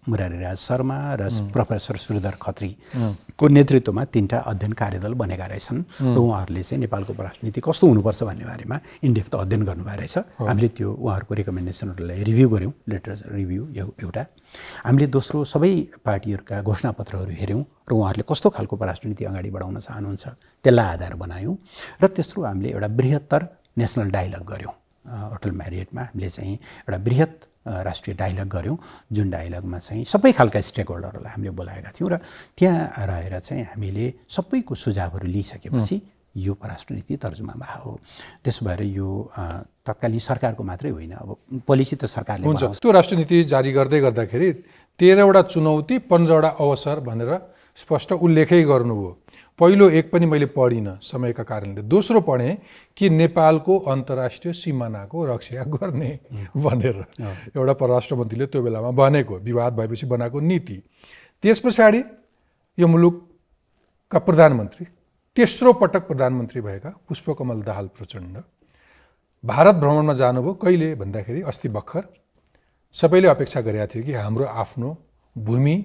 मुरारी राज शर्मा र प्रोफेसर श्रीधर खत्रीको नेतृत्वमा 3टा अध्ययन कार्यदल बनेका रहेछन् र उहाँहरूले चाहिँ नेपालको परराष्ट्र नीति कस्तो हुनुपर्छ भन्ने बारेमा इनडेप्थ अध्ययन गर्नुभएको रहेछ। हामीले त्यो उहाँहरूको रिकमेन्डेसनहरूलाई रिभ्यू गऱ्यौँ, लिटरेचर रिभ्यू एउटा। हामीले दोस्रो सबै पार्टीहरूका घोषणापत्रहरू हेऱ्यौँ र उहाँहरूले कस्तो खालको परराष्ट्र नीति अगाडि बढाउन चाहनुहुन्छ त्यसलाई आधार बनायौँ। र तेस्रो हामीले एउटा बृहत्तर नेसनल डायलग गऱ्यौँ। होटल म्यारियटमा हामीले चाहिँ एउटा बृहत राष्ट्रिय डायलग गऱ्यौँ, जुन डायलगमा चाहिँ सबै खालका स्टेक होल्डरहरूलाई हामीले बोलाएका थियौँ र त्यहाँ रहेर चाहिँ हामीले सबैको सुझावहरू लिइसकेपछि यो परराष्ट्र नीति तर्जुमा भएको हो। त्यसो भएर यो तत्कालीन सरकारको मात्रै होइन, अब पोलिसी त सरकारले हुन्छ। त्यो राष्ट्रिय नीति जारी गर्दै गर्दाखेरि 13वटा चुनौती 15वटा अवसर भनेर स्पष्ट उल्लेखै गर्नुभयो। पहिलो एक पनि मैले पढिनँ समयका कारणले। दोस्रो पढेँ कि नेपालको अन्तर्राष्ट्रिय सिमानाको रक्षा गर्ने भनेर एउटा परराष्ट्र मन्त्रीले त्यो बेलामा भनेको, विवाद भएपछि बनाएको नीति। त्यस पछाडि यो मुलुकका प्रधानमन्त्री, तेस्रो पटक प्रधानमन्त्री भएका पुष्पकमल दाहाल प्रचण्ड भारत भ्रमणमा जानुभयो। कहिले भन्दाखेरि अस्ति भर्खर सबैले अपेक्षा गरेका थियो कि हाम्रो आफ्नो भूमि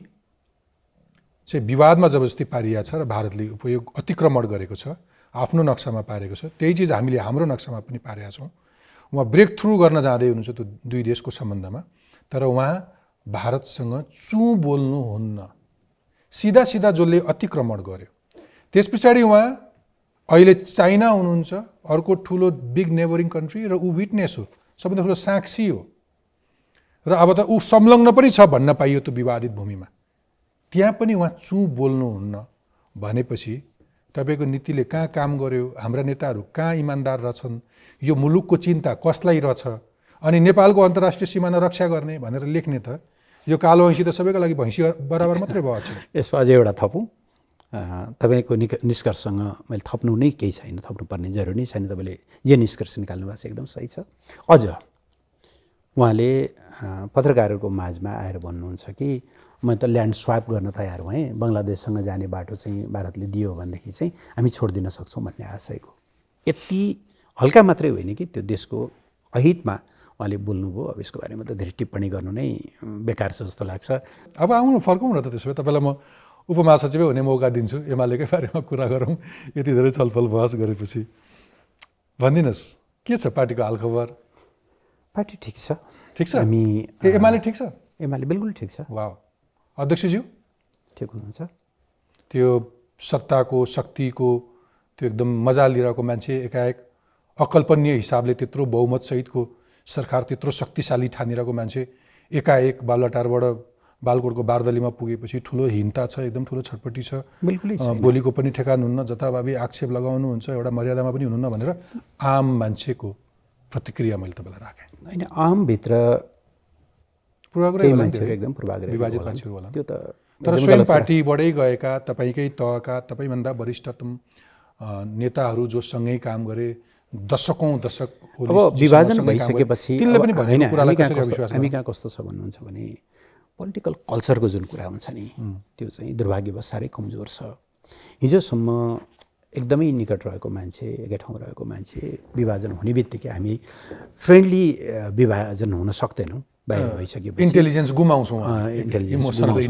चाहिँ विवादमा जबरजस्ती पारिया छ र भारतले उपयोग अतिक्रमण गरेको छ, आफ्नो नक्सामा पारेको छ। त्यही चिज हामीले हाम्रो नक्सामा पनि पारेका छौँ। उहाँ ब्रेक थ्रु गर्न जाँदै हुनुहुन्छ त्यो दुई देशको सम्बन्धमा। तर उहाँ भारतसँग चुँ बोल्नुहुन्न, सिधा सिधा जसले अतिक्रमण गर्यो। त्यस पछाडि उहाँ अहिले चाइना हुनुहुन्छ, अर्को ठुलो बिग नेबरिङ कन्ट्री, र ऊ विटनेस हो, सबैभन्दा ठुलो साक्षी हो। र अब त ऊ संलग्न पनि छ भन्न पाइयो त्यो विवादित भूमिमा। त्यहाँ पनि उहाँ चुँ बोल्नुहुन्न भनेपछि तपाईँको नीतिले कहाँ काम गर्यो, हाम्रा नेताहरू कहाँ इमान्दार रहेछन्, यो मुलुकको चिन्ता कसलाई रहेछ, अनि नेपालको अन्तर्राष्ट्रिय सिमाना रक्षा गर्ने भनेर लेख्ने त यो कालो भैँसी त सबैको लागि भैँसी बराबर मात्रै भएको छ। यसमा अझै एउटा थपौँ, तपाईँको निष्कर्षसँग मैले थप्नु नै केही छैन, थप्नुपर्ने जरुरी नै छैन। तपाईँले जे निष्कर्ष निकाल्नु भएको छ एकदम सही छ। अझ उहाँले पत्रकारहरूको माझमा आएर भन्नुहुन्छ कि म त ल्यान्ड स्वाप गर्न तयार भएँ, बङ्गलादेशसँग जाने बाटो चाहिँ भारतले दियो भनेदेखि चाहिँ हामी छोडिदिन सक्छौँ भन्ने आशयको। यति हल्का मात्रै होइन कि त्यो देशको अहितमा उहाँले बोल्नुभयो। अब यसको बारेमा त धेरै टिप्पणी गर्नु नै बेकार छ जस्तो लाग्छ। अब आउनु फर्कौँ न त। त्यसो भए तपाईँलाई म उपमहासचिवै हुने मौका दिन्छु, एमालेकै बारेमा कुरा गरौँ। यति धेरै छलफल बहस गरेपछि भनिदिनुहोस् के छ पार्टीको हालखबर? पार्टी ठिक छ। ठिक छ? हामी एमाले ठिक छ? एमाले बिल्कुल ठिक छ। वाह। अध्यक्षज्यू ठिक हुनुहुन्छ? त्यो सत्ताको शक्तिको त्यो एकदम मजा लिइरहेको मान्छे एकाएक अकल्पनीय हिसाबले त्यत्रो बहुमत सहितको सरकार त्यत्रो शक्तिशाली ठानिरहेको मान्छे एकाएक बालुवाटारबाट बालकोटको बारदलीमा पुगेपछि ठुलो हिंता छ, एकदम ठुलो छटपटी छ, बोलीको पनि ठेकान हुन्न, जताभावी आक्षेप लगाउनुहुन्छ, एउटा मर्यादामा पनि हुनुहुन्न भनेर आम मान्छेको प्रतिक्रिया मैले तपाईँलाई राखेँ। होइन, आमभित्र एकदम विभाजित मान्छेहरू होला, त्यो त तर स्वयं पार्टीबाटै गएका तपाईँकै तहका तपाईँभन्दा वरिष्ठतम नेताहरू जो सँगै काम गरे दशक अब विभाजन भइसकेपछि हामी कहाँ कस्तो छ भन्नुहुन्छ भने पोलिटिकल कल्चरको जुन कुरा हुन्छ नि त्यो चाहिँ दुर्भाग्यवश साह्रै कमजोर छ। हिजोसम्म एकदमै निकट रहेको मान्छे, एकै ठाउँ रहेको मान्छे विभाजन हुने बित्तिकै हामी फ्रेन्डली विभाजन हुन सक्दैनौँ। बाहिर भइसकेपछि इन्टेलिजेन्स गुमाउँछौँ,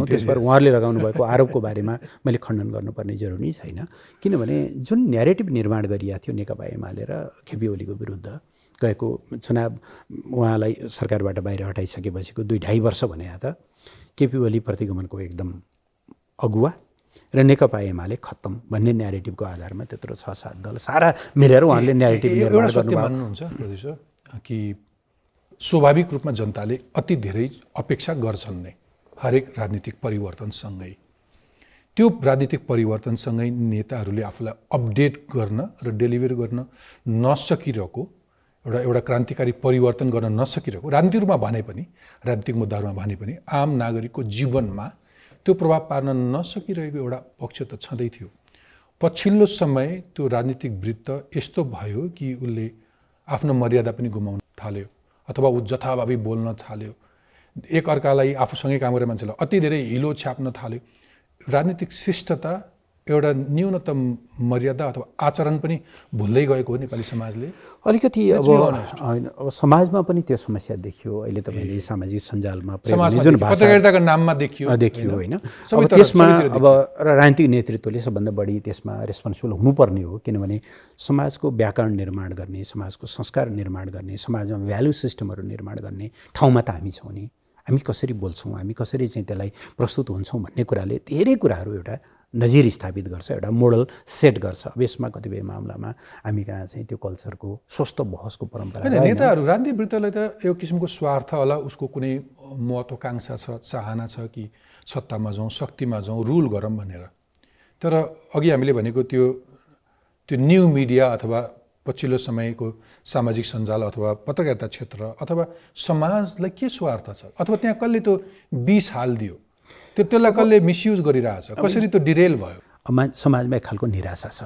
त्यसबाट उहाँहरूले लगाउनु भएको आरोपको बारेमा मैले खण्डन गर्नुपर्ने जरुरी छैन, किनभने जुन न्यारेटिभ निर्माण गरिएको थियो नेकपा एमाले र केपी ओलीको विरुद्ध गएको चुनाव उहाँलाई सरकारबाट बाहिर हटाइसकेपछिको 2-2.5 वर्ष भने त केपी ओली प्रतिगमनको एकदम अगुवा र नेकपा एमाले खत्तम भन्ने न्यारेटिभको आधारमा त्यत्रो 6-7 दल सारा मिलेर उहाँले न्यारेटिभ निर्माण गर्नुभयो कि स्वाभाविक रूपमा जनताले अति धेरै अपेक्षा गर्छन् नै हरेक राजनीतिक परिवर्तनसँगै। त्यो राजनीतिक परिवर्तनसँगै नेताहरूले आफूलाई अपडेट गर्न र डेलिभर गर्न नसकिरहेको एउटा क्रान्तिकारी परिवर्तन गर्न नसकिरहेको राजनीतिक रूपमा भने पनि, राजनीतिक मुद्दाहरूमा भने पनि आम नागरिकको जीवनमा त्यो प्रभाव पार्न नसकिरहेको एउटा पक्ष त छँदै थियो। पछिल्लो समय त्यो राजनीतिक वृत्त यस्तो भयो कि उसले आफ्नो मर्यादा पनि गुमाउन थाल्यो अथवा ऊ जथाभावी बोल्न थाल्यो, एक अर्कालाई आफूसँगै काम गर्ने मान्छेलाई अति धेरै हिलो छ्याप्न थाल्यो। राजनीतिक शिष्टता एउटा न्यूनतम मर्यादा अथवा आचरण पनि भुल्दै गएको हो नेपाली समाजले। अलिकति अब समाजमा पनि त्यो समस्या देखियो। अहिले तपाईँले सामाजिक सञ्जालमा जुन पत्रकारिताको नाममा देखियो होइन, त्यसमा अब राजनीतिक नेतृत्वले सबभन्दा बढी त्यसमा रेस्पोन्सिबल हुनुपर्ने हो, किनभने समाजको व्याकरण निर्माण गर्ने, समाजको संस्कार निर्माण गर्ने, समाजमा भ्यालु सिस्टमहरू निर्माण गर्ने ठाउँमा त हामी छौँ नि। हामी कसरी बोल्छौँ, हामी कसरी चाहिँ त्यसलाई प्रस्तुत हुन्छौँ भन्ने कुराले धेरै कुराहरू एउटा नजिर स्थापित गर्छ, एउटा मोडल सेट गर्छ। अब यसमा कतिपय मामलामा हामी कहाँ चाहिँ त्यो कल्चरको स्वस्थ बहसको परम्परा नेताहरू राजनीतिक वृत्तलाई त यो किसिमको स्वार्थ होला, उसको कुनै महत्त्वाकांक्षा छ, चाहना छ कि सत्तामा जाउँ, शक्तिमा जाउँ, रुल गरौँ भनेर। तर अघि हामीले भनेको त्यो न्यू मिडिया अथवा पछिल्लो समयको सामाजिक सञ्जाल अथवा पत्रकारिता क्षेत्र अथवा समाजलाई के स्वार्थ छ, अथवा त्यहाँ कसले त्यो विष हालिदियो, त्यसलाई कसले मिसयुज गरिरहेछ, कसरी त्यो डिरेल भयो। समाजमा एक खालको निराशा छ।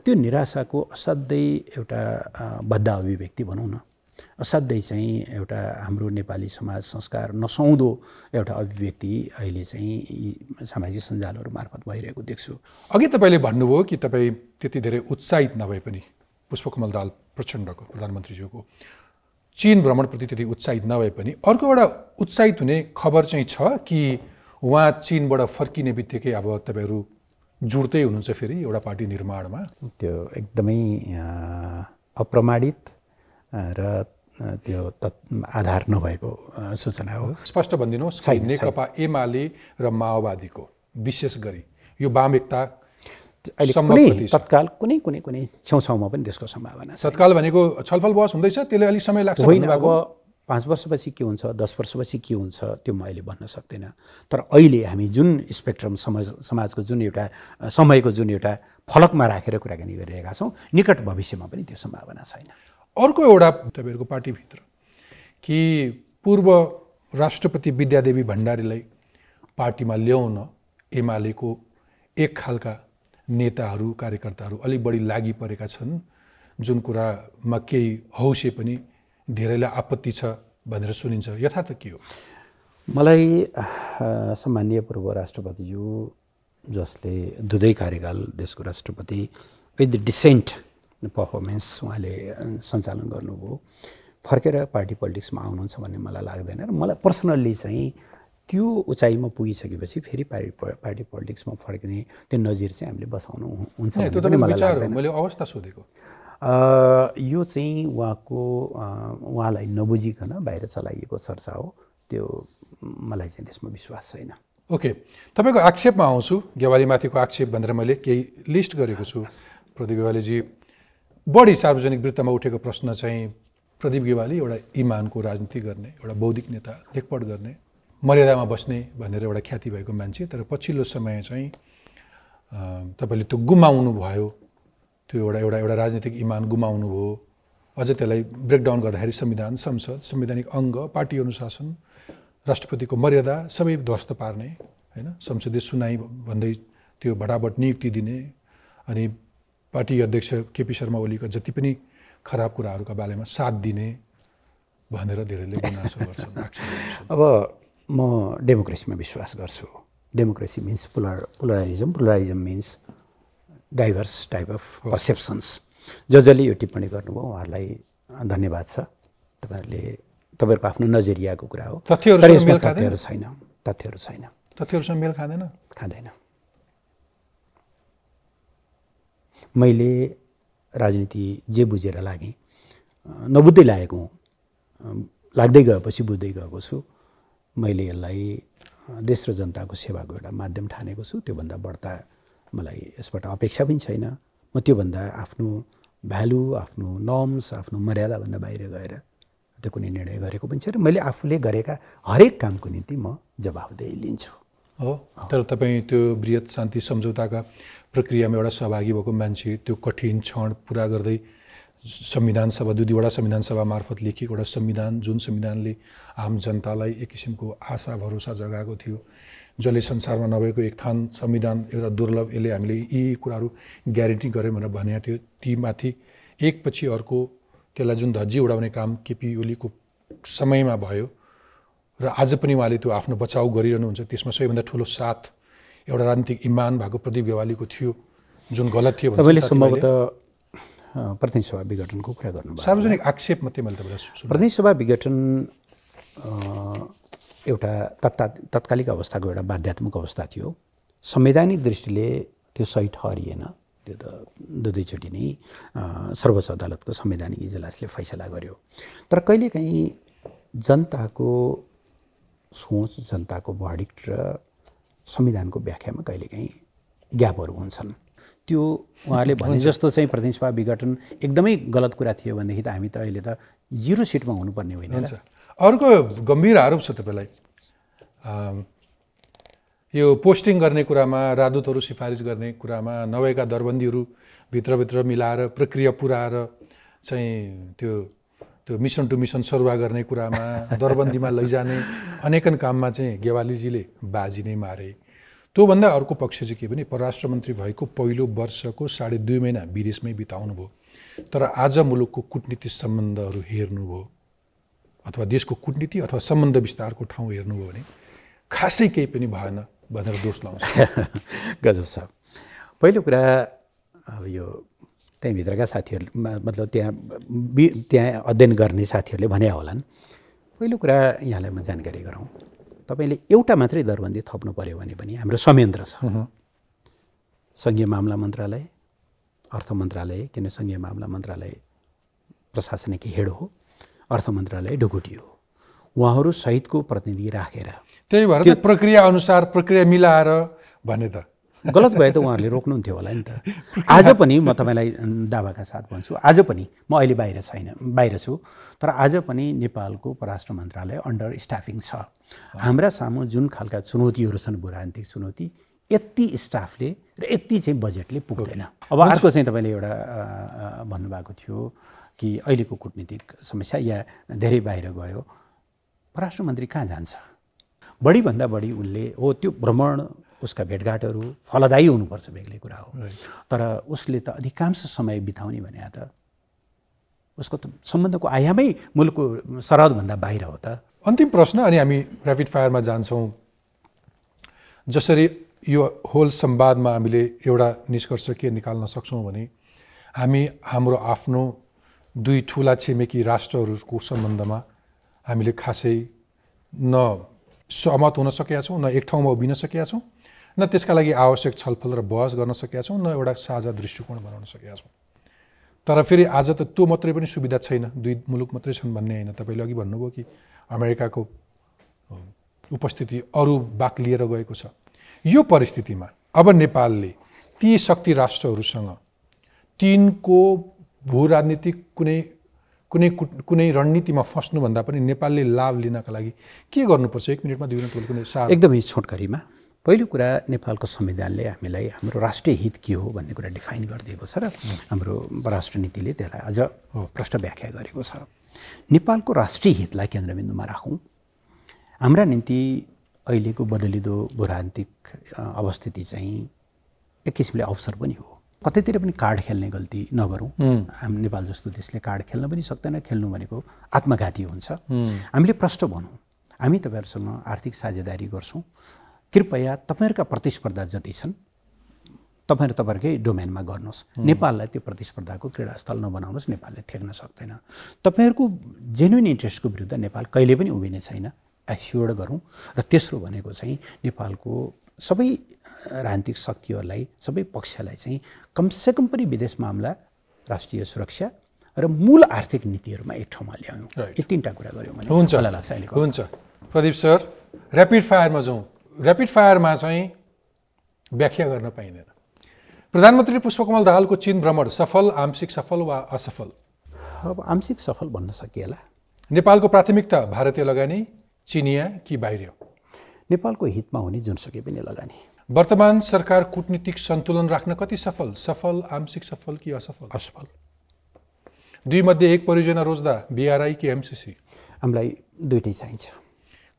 त्यो निराशाको असाध्यै एउटा बद्ध अभिव्यक्ति भनौँ न, असाध्यै चाहिँ एउटा हाम्रो नेपाली समाज संस्कार नसुहाउँदो एउटा अभिव्यक्ति अहिले चाहिँ सामाजिक सञ्जालहरू मार्फत भइरहेको देख्छु। अघि तपाईँले भन्नुभयो कि तपाईँ त्यति धेरै उत्साहित नभए पनि पुष्पकमल दाहाल प्रचण्डको प्रधानमन्त्रीज्यूको चीन भ्रमणप्रति त्यति उत्साहित नभए पनि अर्को एउटा उत्साहित हुने खबर चाहिँ छ कि उहाँ चीनबाट फर्किने बित्तिकै अब तपाईँहरू जुड्दै हुनुहुन्छ फेरि एउटा पार्टी निर्माणमा। त्यो एकदमै अप्रमाणित र त्यो आधार नभएको सूचना हो। स्पष्ट भनिदिनुहोस्, नेकपा एमाले र माओवादीको विशेष गरी यो वाम एकता तत्काल कुनै छेउछाउमा पनि त्यसको सम्भावना छ। तत्काल भनेको छलफल बहस हुँदैछ, त्यसले अलिक समय लाग्छ। होइन, अब 5 वर्षपछि के हुन्छ, 10 वर्षपछि के हुन्छ त्यो म अहिले भन्न सक्दिनँ। तर अहिले हामी जुन स्पेक्ट्रम समाजको जुन एउटा समयको जुन एउटा फलकमा राखेर कुराकानी गरिरहेका छौँ, निकट भविष्यमा पनि त्यो सम्भावना छैन। अर्को एउटा तपाईँहरूको पार्टीभित्र कि पूर्व राष्ट्रपति विद्यादेवी भण्डारीलाई पार्टीमा ल्याउन एमालेको एक खालका नेताहरू कार्यकर्ताहरू अलिक बढी लागि परेका छन्, जुन कुरामा केही हौसे पनि धेरैलाई आपत्ति छ भनेर सुनिन्छ। यथार्थ के हो? मलाई सम्माननीय पूर्व राष्ट्रपतिज्यू जसले 2 कार्यकाल देशको राष्ट्रपति विथ डिसेन्ट पर्फर्मेन्स उहाँले सञ्चालन गर्नुभयो, फर्केर पार्टी पोलिटिक्समा आउनुहुन्छ भन्ने मलाई लाग्दैन। र मलाई पर्सनल्ली चाहिँ त्यो उचाइमा पुगिसकेपछि फेरि पार्टी पोलिटिक्समा फर्किने त्यो नजिर चाहिँ हामीले बसाउनु हुन्छ भन्ने मलाई लाग्दैन। मैले अवस्था सोधेको यो चाहिँ उहाँलाई नबुझिकन बाहिर चलाइएको चर्चा हो। त्यो मलाई चाहिँ त्यसमा विश्वास छैन। ओके, तपाईँको आक्षेपमा आउँछु। गेवालीमाथिको आक्षेप भनेर मैले केही लिस्ट गरेको छु। प्रदीप गेवालीजी, बढी सार्वजनिक वृत्तमा उठेको प्रश्न चाहिँ प्रदीप गेवाली एउटा इमानको राजनीति गर्ने, एउटा बौद्धिक नेता, लेखपढ गर्ने, मर्यादामा बस्ने भनेर एउटा ख्याति भएको मान्छे, तर पछिल्लो समय चाहिँ तपाईँले त्यो गुमाउनु भयो, त्यो एउटा राजनीतिक इमान गुमाउनु भयो। अझ त्यसलाई ब्रेकडाउन गर्दाखेरि संविधान, संसद, संवैधानिक अङ्ग, पार्टी अनुशासन, राष्ट्रपतिको मर्यादा सबै ध्वस्त पार्ने, हैन, संसदीय सुनाई भन्दै त्यो भटाभट नियुक्ति दिने, अनि पार्टी अध्यक्ष केपी शर्मा ओलीको जति पनि खराब कुराहरूका बारेमा साथ दिने भनेर धेरैले गुनासो गर्छन्, आक्षेप गर्छन्। अब म डेमोक्रेसीमा विश्वास गर्छु। Democracy means pluralism means diverse type of perceptions. जसले यो टिप्पणी गर्नुभयो उहाँहरूलाई धन्यवाद छ। तपाईँहरूको आफ्नो नजरियाको कुरा हो। तथ्यहरू छैन। तथ्यहरूसँग मेल खाँदैन। मैले राजनीति जे बुझेर लागेँ, नबुझ्दै लागेको हुँ, लाग्दै गएपछि बुझ्दै गएको छु। मैले यसलाई देश र जनताको सेवाको एउटा माध्यम ठानेको छु। त्योभन्दा बढ्ता मलाई यसबाट अपेक्षा पनि छैन। म त्योभन्दा आफ्नो भ्यालु, आफ्नो नर्म्स, आफ्नो मर्यादाभन्दा बाहिर गएर त्यो कुनै निर्णय गरेको पनि छैन। मैले आफूले गरेका हरेक कामको निम्ति म जवाफदेही लिन्छु। हो, तर तपाईँ त्यो बृहत शान्ति सम्झौताका प्रक्रियामा एउटा सहभागी भएको मान्छे, त्यो कठिन क्षण पुरा गर्दै संविधान सभा, दुईवटा संविधान सभा मार्फत लेखिएको एउटा संविधान, जुन संविधानले आम जनतालाई एक किसिमको आशा भरोसा जगाएको थियो, जसले संसारमा नभएको एक थान संविधान, एउटा दुर्लभ, यसले हामीले यी कुराहरू ग्यारेन्टी गऱ्यौँ भनेर भनेको थियो। तीमाथि एकपछि अर्को त्यसलाई जुन धज्जी उडाउने काम केपी ओलीको समयमा भयो र आज पनि उहाँले त्यो आफ्नो बचाउ गरिरहनुहुन्छ। त्यसमा सबैभन्दा ठुलो साथ एउटा राजनीतिक इमान भएको प्रदीप गेवालीको थियो, जुन गलत थियो। तपाईँले सम्भवतः प्रतिनिधि सभा विघटनको कुरा गर्नुभयो। सार्वजनिक आक्षेप मात्रै मैले तपाईँलाई सुने। प्रतिनिधि सभा विघटन एउटा तत्कालिक अवस्थाको एउटा बाध्यात्मक अवस्था थियो। संवैधानिक दृष्टिले त्यो सही ठहरिएन। त्यो त दुवैचोटि नै सर्वोच्च अदालतको संवैधानिक इजलासले फैसला गर्यो। तर कहिलेकाहीँ जनताको सोच, जनताको भर्डिक्ट र संविधानको व्याख्यामा कहिलेकाहीँ ग्यापहरू हुन्छन्। त्यो उहाँले भने जस्तो चाहिँ प्रतिनिधि सभा विघटन एकदमै गलत कुरा थियो भनेदेखि त हामी त अहिले त 0 सिटमा हुनुपर्ने होइन। अर्को गम्भीर आरोप छ तपाईँलाई, यो पोस्टिङ गर्ने कुरामा, राजदूतहरू सिफारिस गर्ने कुरामा नभएका दरबन्दीहरू भित्रभित्र मिलाएर प्रक्रिया पुऱ्याएर चाहिँ त्यो मिसन टु मिसन सरुवा गर्ने कुरामा, दरबन्दीमा लैजाने अनेकन काममा चाहिँ गेवालीजीले बाजी नै मारे। त्योभन्दा अर्को पक्ष चाहिँ के भने परराष्ट्र मन्त्री भएको पहिलो वर्षको 2.5 महिना विदेशमै बिताउनु भयो, तर आज मुलुकको कूटनीतिक सम्बन्धहरू हेर्नुभयो अथवा देशको कूटनीति अथवा सम्बन्ध विस्तारको ठाउँ हेर्नुभयो भने खासै केही पनि भएन भनेर दोष लाउँछ। गजब साहब, पहिलो कुरा अब यो त्यहीँभित्रका साथीहरू, मतलब त्यहाँ अध्ययन गर्ने साथीहरूले भने होलान्। पहिलो कुरा यहाँलाई म जानकारी गराउँ, तपाईँले एउटा मात्रै दरबन्दी थप्नु पर्यो भने पनि हाम्रो संयन्त्र छ। सङ्घीय मामला मन्त्रालय, अर्थ मन्त्रालय, किन सङ्घीय मामला मन्त्रालय प्रशासनिक हेड हो, अर्थ मन्त्रालय ढुकुटी हो, उहाँहरू सहितको प्रतिनिधि राखेर। त्यही भएर त्यो प्रक्रिया अनुसार प्रक्रिया मिलाएर भने त गलत भए त उहाँहरूले रोक्नुहुन्थ्यो होला नि त। आज पनि म तपाईँलाई दावाका साथ भन्छु, आज पनि म अहिले बाहिर छु, तर आज पनि नेपालको परराष्ट्र मन्त्रालय अन्डर स्टाफिङ छ। हाम्रा सामु जुन खालका चुनौतीहरू छन्, राजनीतिक चुनौती, यति स्टाफले र यति चाहिँ बजेटले पुग्दैन। अब अर्को चाहिँ तपाईँले एउटा भन्नुभएको थियो कि अहिलेको कूटनीतिक समस्या या धेरै बाहिर गयो, परराष्ट्र मन्त्री कहाँ जान्छ? बढीभन्दा बढी उनले हो त्यो भ्रमण, उसका भेटघाटहरू फलदायी हुनुपर्छ, बेग्लै कुरा हो, तर उसले त अधिकांश समय बिताउने भने त उसको त सम्बन्धको आयामै मुलुकको सरहदभन्दा बाहिर हो त। अन्तिम प्रश्न, अनि हामी ऱ्यापिड फायरमा जान्छौँ। जसरी यो होल संवादमा हामीले एउटा निष्कर्ष के निकाल्न सक्छौँ भने हामी हाम्रो आफ्नो दुई ठुला छिमेकी राष्ट्रहरूको सम्बन्धमा हामीले खासै न सहमत हुन सकेका छौँ, न एक ठाउँमा उभिन सकेका छौँ, न त्यसका लागि आवश्यक छलफल र बहस गर्न सकेका छौँ, न एउटा साझा दृष्टिकोण बनाउन सकेका छौँ। तर फेरि आज त त्यो मात्रै पनि सुविधा छैन, दुई मुलुक मात्रै छन् भन्ने होइन। तपाईँले अघि भन्नुभयो कि अमेरिकाको उपस्थिति अरू बाक लिएर गएको छ। यो परिस्थितिमा अब नेपालले ती शक्ति राष्ट्रहरूसँग तिनको भू राजनीतिक कुनै रणनीतिमा फस्नुभन्दा पनि नेपालले लाभ लिनका लागि के गर्नुपर्छ? 1 मिनेटमा 2 मिनेट कुनै सार एकदमै छोटकरीमा पहिलो कुरा नेपालको संविधानले हामीलाई हाम्रो राष्ट्रिय हित के हो भन्ने कुरा डिफाइन गरिदिएको छ र हाम्रो राष्ट्र नीतिले त्यसलाई अझ प्रष्ट व्याख्या गरेको छ। नेपालको राष्ट्रिय हितलाई केन्द्रबिन्दुमा राखौँ। हाम्रा निम्ति अहिलेको बदलिदो भूराजनीतिक अवस्थिति चाहिँ एक किसिमले अवसर पनि हो। कतैतिर पनि कार्ड खेल्ने गल्ती नगरौँ। हामी नेपाल जस्तो देशले कार्ड खेल्न पनि सक्दैन। खेल्नु भनेको आत्मघाती हुन्छ। हामीले प्रष्ट भनौँ, हामी तपाईँहरूसँग आर्थिक साझेदारी गर्छौँ, कृपया तपाईँहरूका प्रतिस्पर्धा जति छन् तपाईँहरू तपाईँहरूकै डोमेनमा गर्नुहोस्। नेपाललाई त्यो प्रतिस्पर्धाको क्रीडास्थल नबनाउनुहोस्, नेपालले थेक्न सक्दैन। तपाईँहरूको जेन्युन इन्ट्रेस्टको विरुद्ध नेपाल कहिले पनि उभिने छैन, एस्योर्ड गरौँ। र तेस्रो भनेको चाहिँ नेपालको सबै राजनीतिक शक्तिहरूलाई, सबै पक्षलाई चाहिँ कमसेकम पनि विदेश मामला, राष्ट्रिय सुरक्षा र मूल आर्थिक नीतिहरूमा एक ठाउँमा ल्याउँ। यी 3टा कुरा गऱ्यौँ भने हुन्छ। मलाई लाग्छ अहिले हुन्छ। प्रदीप सर, ऱ्यापिड फायरमा जाउँ। ऱ्यापिड फायरमा चाहिँ व्याख्या गर्न पाइँदैन। प्रधानमन्त्री पुष्पकमल दाहालको चीन भ्रमण सफल, आंशिक सफल वा असफल? अब आंशिक सफल भन्न सकिएला। नेपालको प्राथमिकता भारतीय लगानी, चिनिया कि बाहिर? नेपालको हितमा हुने जुनसुकै पनि लगानी। वर्तमान सरकार कूटनीतिक सन्तुलन राख्न कति सफल? सफल, आंशिक सफल कि असफल? असफल। 2 मध्ये 1 परियोजना रोज्दा BRI कि MCC? हामीलाई दुईटै चाहिन्छ।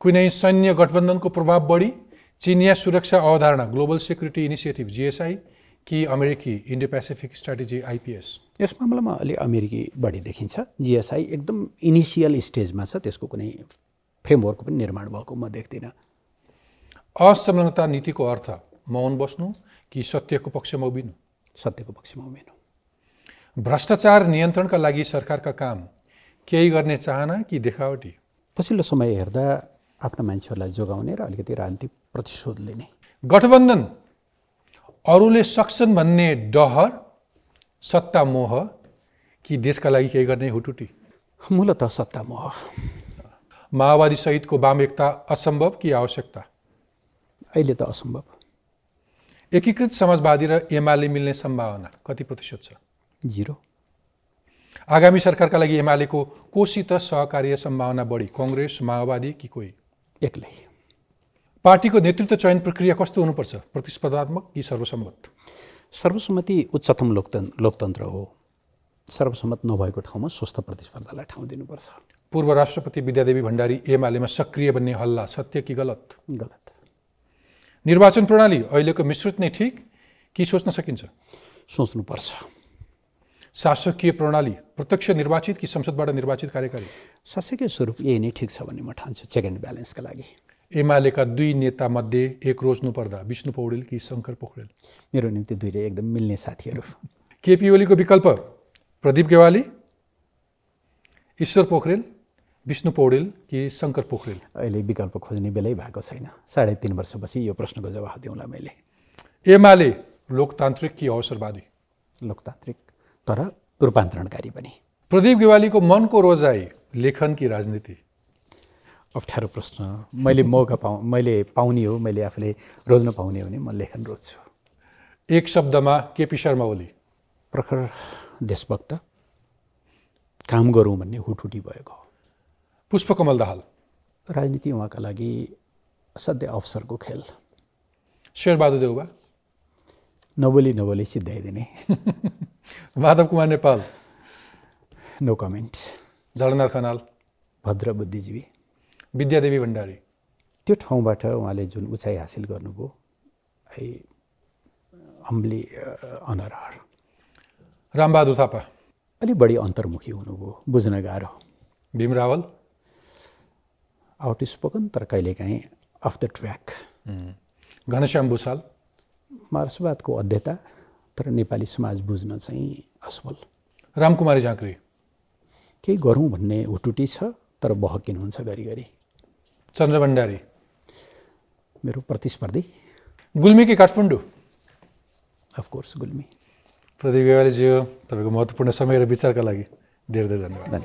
कुनै सैन्य गठबन्धनको प्रभाव बढी, चिनिया सुरक्षा अवधारणा ग्लोबल सिक्युरिटी इनिसिएटिभ GSI कि अमेरिकी इन्डो पेसिफिक स्ट्राटेजी IPS? यस मामलामा अलि अमेरिकी बढी देखिन्छ। GSI एकदम इनिसियल स्टेजमा छ, त्यसको कुनै फ्रेमवर्क पनि निर्माण भएको म देख्दिनँ। असंलग्नता नीतिको अर्थ मौन बस्नु कि सत्यको पक्षमा उभिनु? सत्यको पक्षमा उभिनु। भ्रष्टाचार नियन्त्रणका लागि सरकारका काम केही गर्ने चाहना कि देखावटी? पछिल्लो समय हेर्दा आफ्ना मान्छेहरूलाई जोगाउने र अलिकति राजनीतिक प्रतिशोध लिने। गठबन्धन अरूले सक्छन् भन्ने डहर, सत्ता मोह कि देशका लागि केही गर्ने हुटुटी? मूलतः सत्ता मोह। माओवादी सहितको वाम एकता असम्भव कि आवश्यकता? अहिले त असम्भव। एकीकृत समाजवादी र एमाले मिल्ने सम्भावना कति प्रतिशत छ? 0। आगामी सरकारका लागि एमालेको कोसित सहकार्य सम्भावना बढी, कांग्रेस, माओवादी कि कोही? एक्लै। पार्टीको नेतृत्व चयन प्रक्रिया कस्तो हुनुपर्छ? प्रतिस्पर्धात्मक कि सर्वसम्मत? सर्वसम्मति उच्चतम लोकतन्त्र हो। सर्वसम्मत नभएको ठाउँमा स्वस्थ प्रतिस्पर्धालाई ठाउँ दिनुपर्छ। पूर्व राष्ट्रपति विद्यादेवी भण्डारी एमालेमा सक्रिय बन्ने हल्ला सत्य कि गलत? गलत। निर्वाचन प्रणाली अहिलेको मिश्रित नै ठिक कि सोच्न सकिन्छ? सोच्नुपर्छ। शासकीय प्रणाली प्रत्यक्ष निर्वाचित कि संसदबाट निर्वाचित कार्यकारी? शासकीय स्वरूप यही नै ठिक छ भन्ने म ठान्छु, चेक एन्ड ब्यालेन्सका लागि। एमालेका 2 नेता मध्ये एक रोज्नु पर्दा विष्णु पौडेल कि शङ्कर पोखरेल? मेरो निम्ति दुईटै एकदम मिल्ने साथीहरू। केपी ओलीको विकल्प प्रदीप गेवाली, ईश्वर पोखरेल, विष्णु पौडेल कि शङ्कर पोखरेल? अहिले विकल्प खोज्ने बेलै भएको छैन। 3.5 वर्षपछि यो प्रश्नको जवाफ दिउँला मैले। एमाले लोकतान्त्रिक कि अवसरवादी? लोकतान्त्रिक तर रूपान्तरणकारी पनि। प्रदीप गेवालीको मनको रोजाइ लेखन कि राजनीति? अप्ठ्यारो प्रश्न। मैले पाउने हो, मैले आफूले रोज्न पाउने हो भने म लेखन रोज्छु। एक शब्दमा केपी शर्मा ओली? प्रखर देशभक्त, काम गरौँ भन्ने हुटहुटी भएको। पुष्पकमल दाहाल? राजनीति उहाँका लागि असाध्य अवसरको खेल। शेरबहादुर देउवा? नबोली सिद्धाइदिने। माधव कुमार नेपाल? No comment. झलनाथ खनाल? भद्र बुद्धिजीवी। विद्यादेवी भण्डारी? त्यो ठाउँबाट उहाँले जुन उचाइ हासिल गर्नुभयो, I humbly honour. Rambahadur Thapa? अलि बढी अन्तर्मुखी हुनुभयो, बुझ्न गाह्रो। भीम रावल? आउटस्पोकन तर कहिलेकाहीँ off the track. Ghanashyam Bhusal? मार्क्सवादको अध्येता तर नेपाली समाज बुझ्न चाहिँ असफल। रामकुमारी झाँक्री? केही गरौँ भन्ने हुटुटी छ तर बहकिनुहुन्छ घरिघरि। चन्द्र भण्डारी? मेरो प्रतिस्पर्धी। गुल्मी कि काठमाडौँ? अफकोर्स गुल्मी। प्रदीप गेवालीज्यू, तपाईँको महत्त्वपूर्ण समय र विचारका लागि धेरै धेरै धन्यवाद।